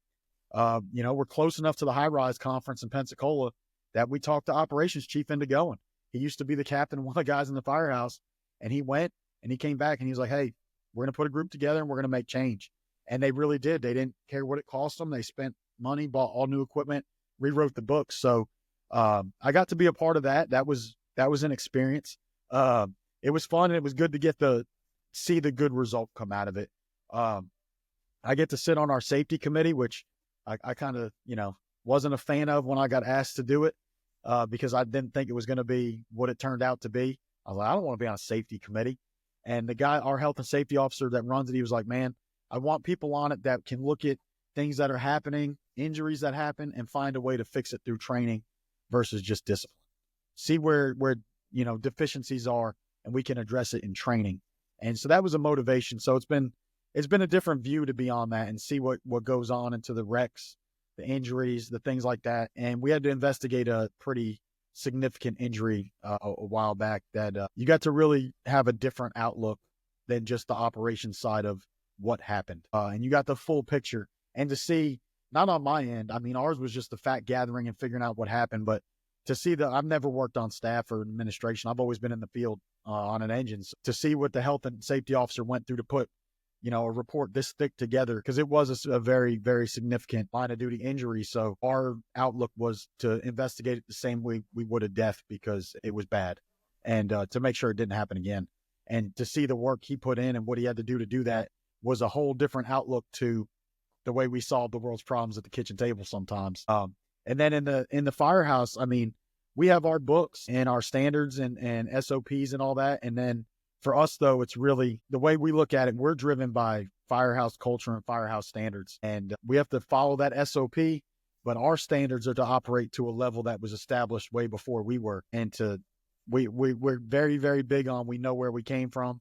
we're close enough to the high-rise conference in Pensacola that we talked the operations chief into going. He used to be the captain of one of the guys in the firehouse, and he went and he came back and he was like, hey, we're going to put a group together and we're going to make change. And they really did. They didn't care what it cost them. They spent money, bought all new equipment, rewrote the books. So I got to be a part of that. That was an experience. It was fun, and it was good to see the good result come out of it. I get to sit on our safety committee, which I kind of, wasn't a fan of when I got asked to do it, because I didn't think it was going to be what it turned out to be. I was like, I don't want to be on a safety committee. And the guy, our health and safety officer that runs it, he was like, man, I want people on it that can look at things that are happening, injuries that happen, and find a way to fix it through training versus just discipline. See where deficiencies are, and we can address it in training. And so that was a motivation. So it's been a different view to be on that and see what goes on into the wrecks, the injuries, the things like that. And we had to investigate a pretty significant injury a while back that you got to really have a different outlook than just the operations side of what happened. And you got the full picture, and to see, not on my end, I mean, ours was just the fact gathering and figuring out what happened, but to see I've never worked on staff or administration. I've always been in the field on an engine. So to see what the health and safety officer went through to put, a report this thick together, because it was a very, very significant line of duty injury. So our outlook was to investigate it the same way we would a death, because it was bad, and to make sure it didn't happen again. And to see the work he put in and what he had to do that was a whole different outlook to the way we solve the world's problems at the kitchen table sometimes. And then in the firehouse, I mean, we have our books and our standards and SOPs and all that. And then for us, though, it's really the way we look at it. We're driven by firehouse culture and firehouse standards, and we have to follow that SOP. But our standards are to operate to a level that was established way before we were. And we're very, very big on, we know where we came from.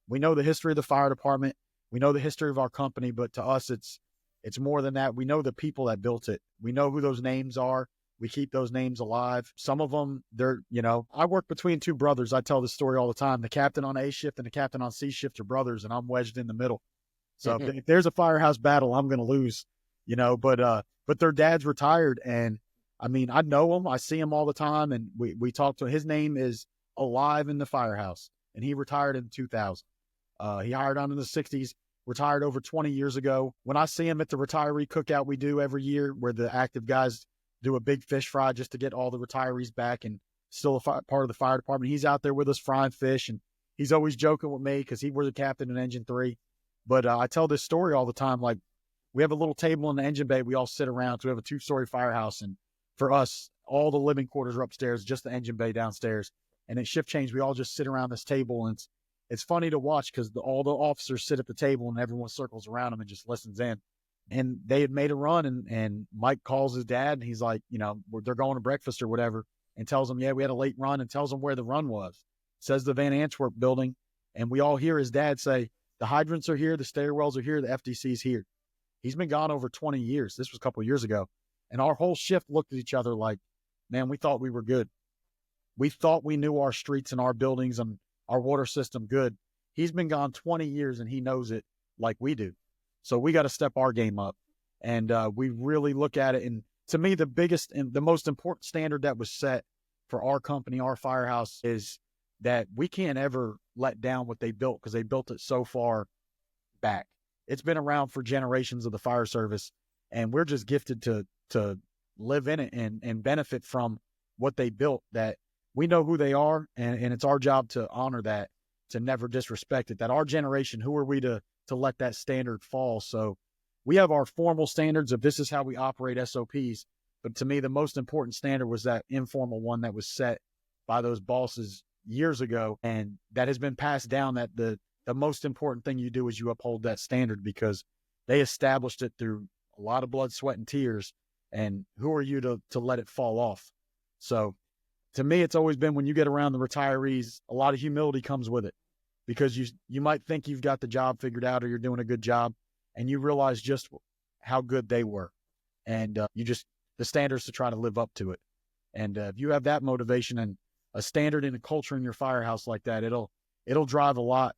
We know the history of the fire department. We know the history of our company, but to us, it's more than that. We know the people that built it. We know who those names are. We keep those names alive. Some of them, I work between two brothers. I tell this story all the time. The captain on A shift and the captain on C shift are brothers, and I'm wedged in the middle. So if there's a firehouse battle, I'm going to lose, but their dad's retired. And I mean, I know him. I see him all the time. And we talk to him. His name is alive in the firehouse, and he retired in 2000. He hired on in the 60s, retired over 20 years ago. When I see him at the retiree cookout we do every year, where the active guys do a big fish fry just to get all the retirees back and still part of the fire department, he's out there with us frying fish, and he's always joking with me because he was the captain in Engine 3. But I tell this story all the time. Like, we have a little table in the engine bay. We all sit around. So we have a 2-story firehouse. And for us, all the living quarters are upstairs, just the engine bay downstairs. And at shift change, we all just sit around this table. And it's funny to watch because all the officers sit at the table and everyone circles around them and just listens in. And they had made a run, and Mike calls his dad, and he's like, they're going to breakfast or whatever, and tells him, yeah, we had a late run, and tells him where the run was. Says the Van Antwerp building, and we all hear his dad say, the hydrants are here, the stairwells are here, the FDC's here. He's been gone over 20 years. This was a couple of years ago. And our whole shift looked at each other like, man, we thought we were good. We thought we knew our streets and our buildings and our water system good. He's been gone 20 years, and he knows it like we do. So we got to step our game up. And we really look at it. And to me, the biggest and the most important standard that was set for our company, our firehouse, is that we can't ever let down what they built, because they built it so far back. It's been around for generations of the fire service, and we're just gifted to live in it and benefit from what they built, that we know who they are, and it's our job to honor that, to never disrespect it. That our generation, who are we to let that standard fall? So we have our formal standards of this is how we operate SOPs. But to me, the most important standard was that informal one that was set by those bosses years ago, and that has been passed down, that the most important thing you do is you uphold that standard, because they established it through a lot of blood, sweat, and tears. And who are you to let it fall off? So to me, it's always been, when you get around the retirees, a lot of humility comes with it, because you might think you've got the job figured out, or you're doing a good job, and you realize just how good they were. And the standards to try to live up to it. And if you have that motivation and a standard and a culture in your firehouse like that, it'll drive a lot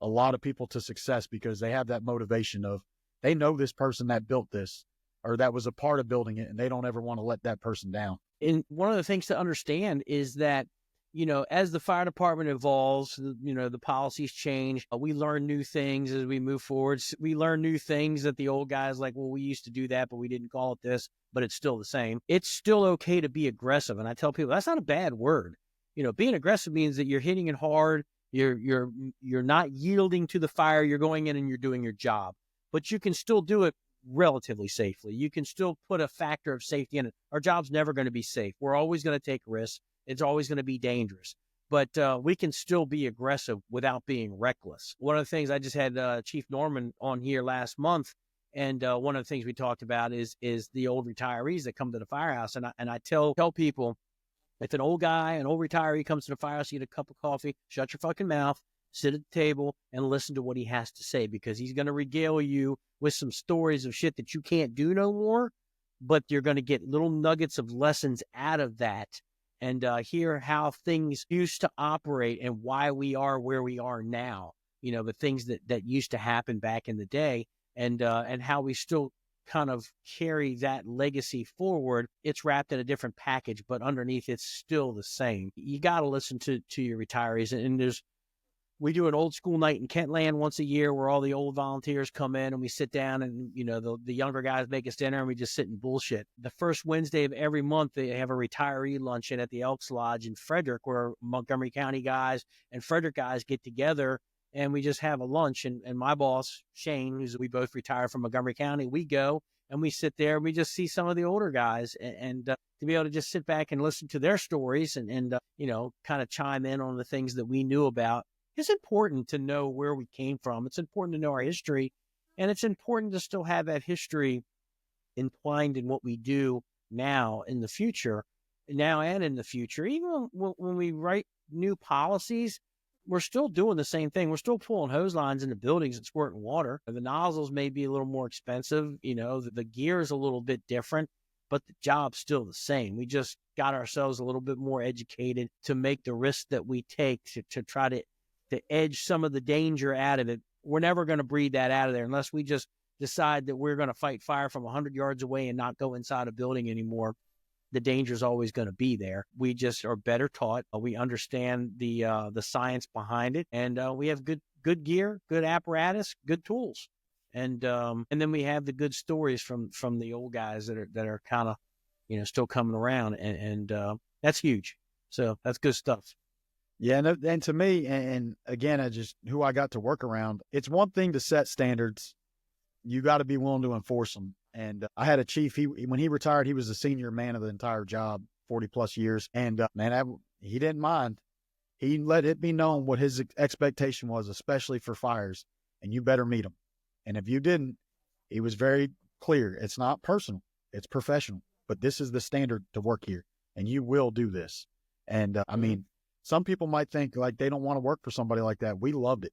of people to success, because they have that motivation of, they know this person that built this, or that was a part of building it, and they don't ever want to let that person down. And one of the things to understand is that, as the fire department evolves, the policies change. We learn new things as we move forward. We learn new things that the old guys like, well, we used to do that, but we didn't call it this, but it's still the same. It's still okay to be aggressive. And I tell people, that's not a bad word. Being aggressive means that you're hitting it hard. You're not yielding to the fire. You're going in and you're doing your job, but you can still do it relatively safely. You can still put a factor of safety in it. Our job's never going to be safe. We're always going to take risks. It's always going to be dangerous, but we can still be aggressive without being reckless. One of the things, I just had Chief Norman on here last month, and one of the things we talked about is the old retirees that come to the firehouse. And I tell people, if an old retiree comes to the firehouse, you get a cup of coffee, shut your fucking mouth, sit at the table, and listen to what he has to say, because he's going to regale you with some stories of shit that you can't do no more, but you're going to get little nuggets of lessons out of that, and hear how things used to operate and why we are where we are now. The things that used to happen back in the day, and how we still kind of carry that legacy forward. It's wrapped in a different package, but underneath it's still the same. You got to listen to your retirees, and we do an old school night in Kentland once a year, where all the old volunteers come in, and we sit down, and the younger guys make us dinner, and we just sit and bullshit. The first Wednesday of every month, they have a retiree luncheon at the Elks Lodge in Frederick, where Montgomery County guys and Frederick guys get together, and we just have a lunch. And my boss, Shane, we both retired from Montgomery County, we go and we sit there and we just see some of the older guys, and to be able to just sit back and listen to their stories, and kind of chime in on the things that we knew about. It's important to know where we came from. It's important to know our history, and it's important to still have that history entwined in what we do now and in the future. Even when we write new policies, we're still doing the same thing. We're still pulling hose lines into buildings and squirting water. The nozzles may be a little more expensive. The gear is a little bit different, but the job's still the same. We just got ourselves a little bit more educated to make the risks that we take to try to edge some of the danger out of it. We're never going to breathe that out of there unless we just decide that we're going to fight fire from 100 yards away and not go inside a building anymore. The danger is always going to be there. We just are better taught. We understand the science behind it, and we have good gear, good apparatus, good tools, and then we have the good stories from the old guys that are kind of still coming around, and that's huge. So that's good stuff. Yeah, and to me, and again, who I got to work around, it's one thing to set standards. You got to be willing to enforce them. And I had a chief, when he retired, he was the senior man of the entire job, 40 plus years. And he didn't mind. He let it be known what his expectation was, especially for fires, and you better meet them. And if you didn't, he was very clear. It's not personal. It's professional. But this is the standard to work here, and you will do this. And I mean, some people might think like they don't want to work for somebody like that. We loved it.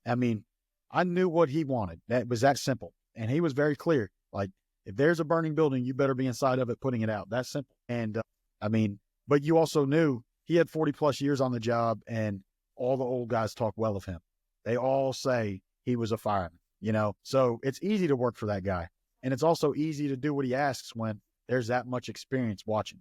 I mean, I knew what he wanted. That was that simple. And he was very clear. Like, if there's a burning building, you better be inside of it, putting it out. That's simple. And I mean, but you also knew he had 40 plus years on the job, and all the old guys talk well of him. They all say he was a fireman, you know? So it's easy to work for that guy. And it's also easy to do what he asks when there's that much experience watching.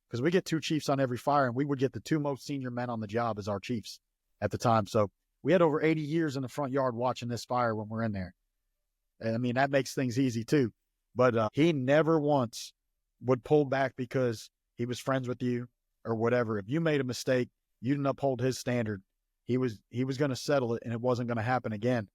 Because we get 2 chiefs on every fire, and we would get the 2 most senior men on the job as our chiefs at the time. So we had over 80 years in the front yard watching this fire when we're in there. And I mean, that makes things easy too. But he never once would pull back because he was friends with you or whatever. If you made a mistake, you didn't uphold his standard. He was going to settle it, and it wasn't going to happen again.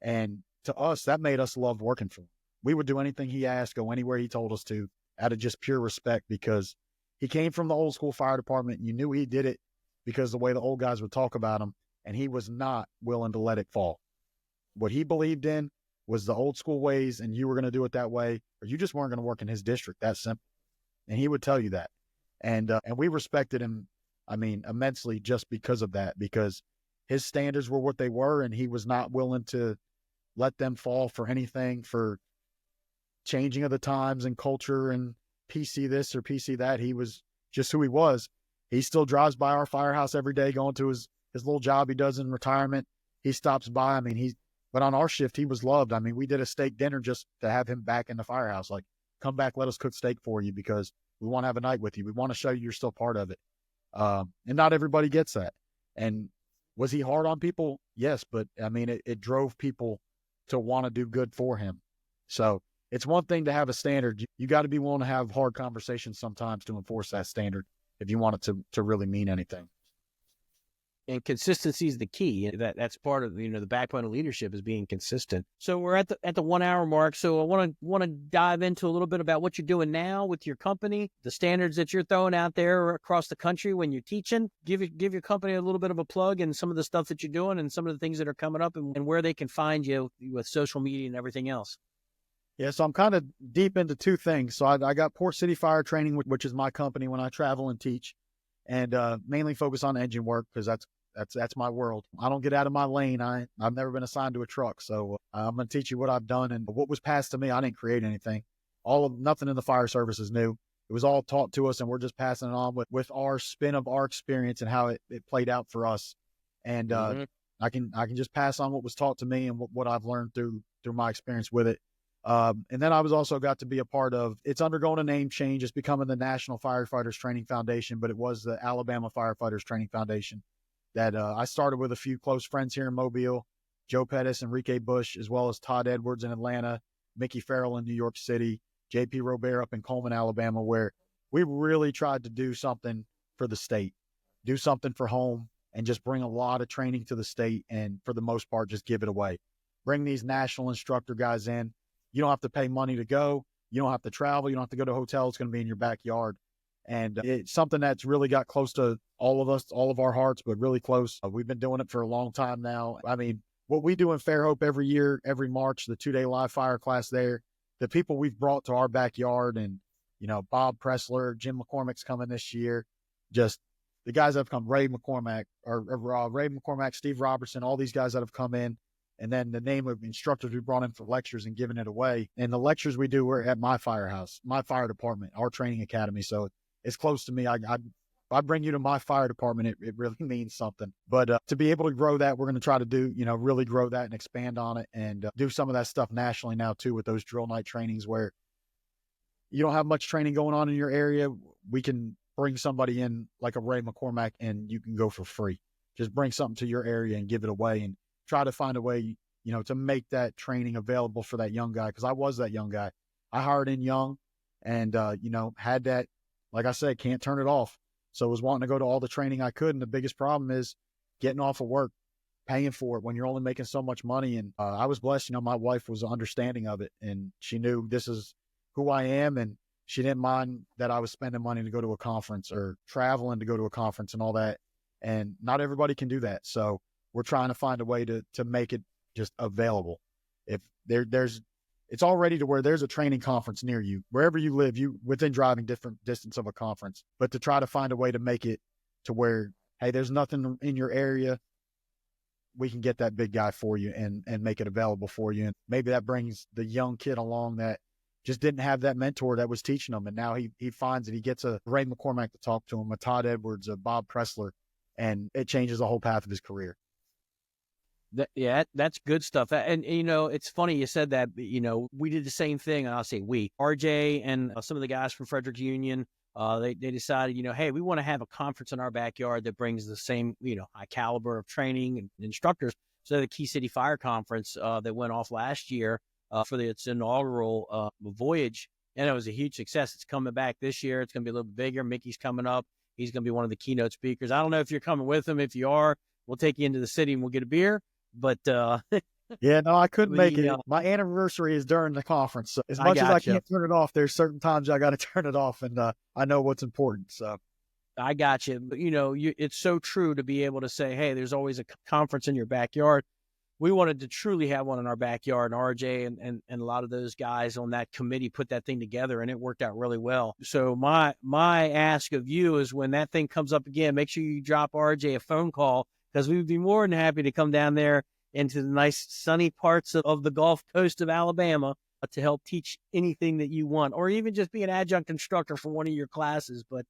And to us, that made us love working for him. We would do anything he asked, go anywhere he told us to, out of just pure respect, because he came from the old school fire department. And you knew he did it because the way the old guys would talk about him, and he was not willing to let it fall. What he believed in was the old school ways, and you were going to do it that way, or you just weren't going to work in his district. That's simple. And he would tell you that. And we respected him, I mean, immensely just because of that, because his standards were what they were, and he was not willing to let them fall for anything, for changing of the times and culture and PC this or PC that. He was just who he was. He still drives by our firehouse every day, going to his little job he does in retirement. He stops by. I mean, but on our shift, he was loved. I mean, we did a steak dinner just to have him back in the firehouse. Like, come back, let us cook steak for you, because we want to have a night with you. We want to show you you're still part of it. And not everybody gets that. And was he hard on people? Yes, but I mean, it drove people to want to do good for him. So it's one thing to have a standard. You got to be willing to have hard conversations sometimes to enforce that standard if you want it to really mean anything. And consistency is the key. That's part of, the backbone of leadership is being consistent. So we're at the 1 hour mark. So I want to dive into a little bit about what you're doing now with your company, the standards that you're throwing out there across the country when you're teaching. Give your company a little bit of a plug and some of the stuff that you're doing and some of the things that are coming up and where they can find you with social media and everything else. Yeah, so I'm kind of deep into 2 things. So I got Port City Fire Training, which is my company when I travel and teach, and mainly focus on engine work because that's my world. I don't get out of my lane. I've never been assigned to a truck, so I'm going to teach you what I've done and what was passed to me. I didn't create anything. Nothing in the fire service is new. It was all taught to us, and we're just passing it on with our spin of our experience and how it played out for us. And I can just pass on what was taught to me and what I've learned through my experience with it. And then I was also got to be a part of, it's undergoing a name change. It's becoming the National Firefighters Training Foundation, but it was the Alabama Firefighters Training Foundation that I started with a few close friends here in Mobile, Joe Pettis, Enrique Bush, as well as Todd Edwards in Atlanta, Mickey Farrell in New York City, JP Robert up in Coleman, Alabama, where we really tried to do something for the state, do something for home, and just bring a lot of training to the state. And for the most part, just give it away. Bring these national instructor guys in. You don't have to pay money to go. You don't have to travel. You don't have to go to a hotel. It's going to be in your backyard. And it's something that's really got close to all of us, all of our hearts, but really close. We've been doing it for a long time now. I mean, what we do in Fairhope every year, every March, the 2-day live fire class there, the people we've brought to our backyard, and, Bob Pressler, Jim McCormick's coming this year. Just the guys that have come, Ray McCormack, Steve Robertson, all these guys that have come in. And then the name of instructors we brought in for lectures and giving it away. And the lectures we do are at my firehouse, my fire department, our training academy. So it's close to me. If I bring you to my fire department, it really means something. But to be able to grow that, we're going to try to do, really grow that and expand on it and do some of that stuff nationally now too, with those drill night trainings where you don't have much training going on in your area. We can bring somebody in like a Ray McCormack and you can go for free. Just bring something to your area and give it away and try to find a way, to make that training available for that young guy. Cause I was that young guy. I hired in young and, had that, like I said, can't turn it off. So I was wanting to go to all the training I could. And the biggest problem is getting off of work, paying for it when you're only making so much money. And I was blessed, my wife was understanding of it and she knew this is who I am. And she didn't mind that I was spending money to go to a conference or traveling to go to a conference and all that. And not everybody can do that. So we're trying to find a way to make it just available. If it's already to where there's a training conference near you, wherever you live, you within driving different distance of a conference, but to try to find a way to make it to where, hey, there's nothing in your area, we can get that big guy for you and make it available for you. And maybe that brings the young kid along that just didn't have that mentor that was teaching him. And now he finds that he gets a Ray McCormack to talk to him, a Todd Edwards, a Bob Pressler, and it changes the whole path of his career. That's good stuff. And, it's funny you said that, we did the same thing. And I'll say RJ and some of the guys from Frederick's Union, they decided, hey, we want to have a conference in our backyard that brings the same, high caliber of training and instructors. So the Key City Fire Conference that went off last year for its inaugural voyage, and it was a huge success. It's coming back this year. It's going to be a little bit bigger. Mickey's coming up. He's going to be one of the keynote speakers. I don't know if you're coming with him. If you are, we'll take you into the city and we'll get a beer. But yeah, no, I couldn't make it. My anniversary is during the conference. So as much as I can't turn it off, there's certain times I got to turn it off, and I know what's important. So I got you. But, it's so true to be able to say, hey, there's always a conference in your backyard. We wanted to truly have one in our backyard, and RJ and a lot of those guys on that committee put that thing together, and it worked out really well. So my ask of you is, when that thing comes up again, make sure you drop RJ a phone call, because we would be more than happy to come down there into the nice sunny parts of the Gulf Coast of Alabama to help teach anything that you want, or even just be an adjunct instructor for one of your classes. But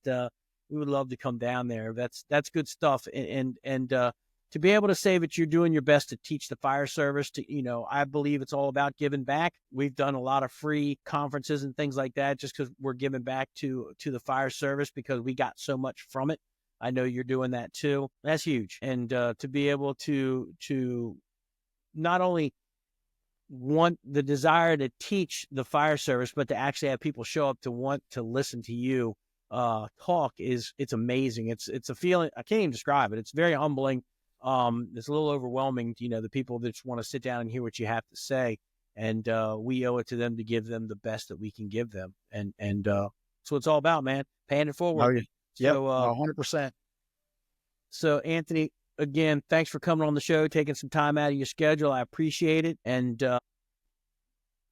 we would love to come down there. That's good stuff. And to be able to say that you're doing your best to teach the fire service, I believe it's all about giving back. We've done a lot of free conferences and things like that just because we're giving back to the fire service, because we got so much from it. I know you're doing that too. That's huge. And to be able to not only want the desire to teach the fire service, but to actually have people show up to want to listen to you talk, it's amazing. It's a feeling I can't even describe it. It's very humbling. It's a little overwhelming, the people that just want to sit down and hear what you have to say. And we owe it to them to give them the best that we can give them. And that's what it's all about, man. Paying it forward. Oh, yeah. Yep, So, 100%. So, Anthony, again, thanks for coming on the show, taking some time out of your schedule. I appreciate it. And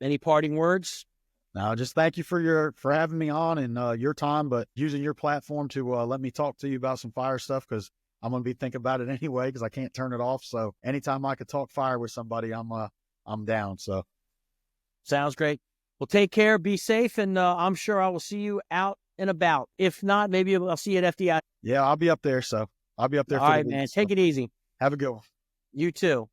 any parting words? No, just thank you for having me on, and your time, but using your platform to let me talk to you about some fire stuff, because I'm going to be thinking about it anyway, because I can't turn it off. So anytime I could talk fire with somebody, I'm down. So sounds great. Well, take care, be safe, and I'm sure I will see you out and about. If not, maybe I'll see you at FDI. Yeah, I'll be up there. So I'll be up there. All right, man. Take it easy. Have a good one. You too.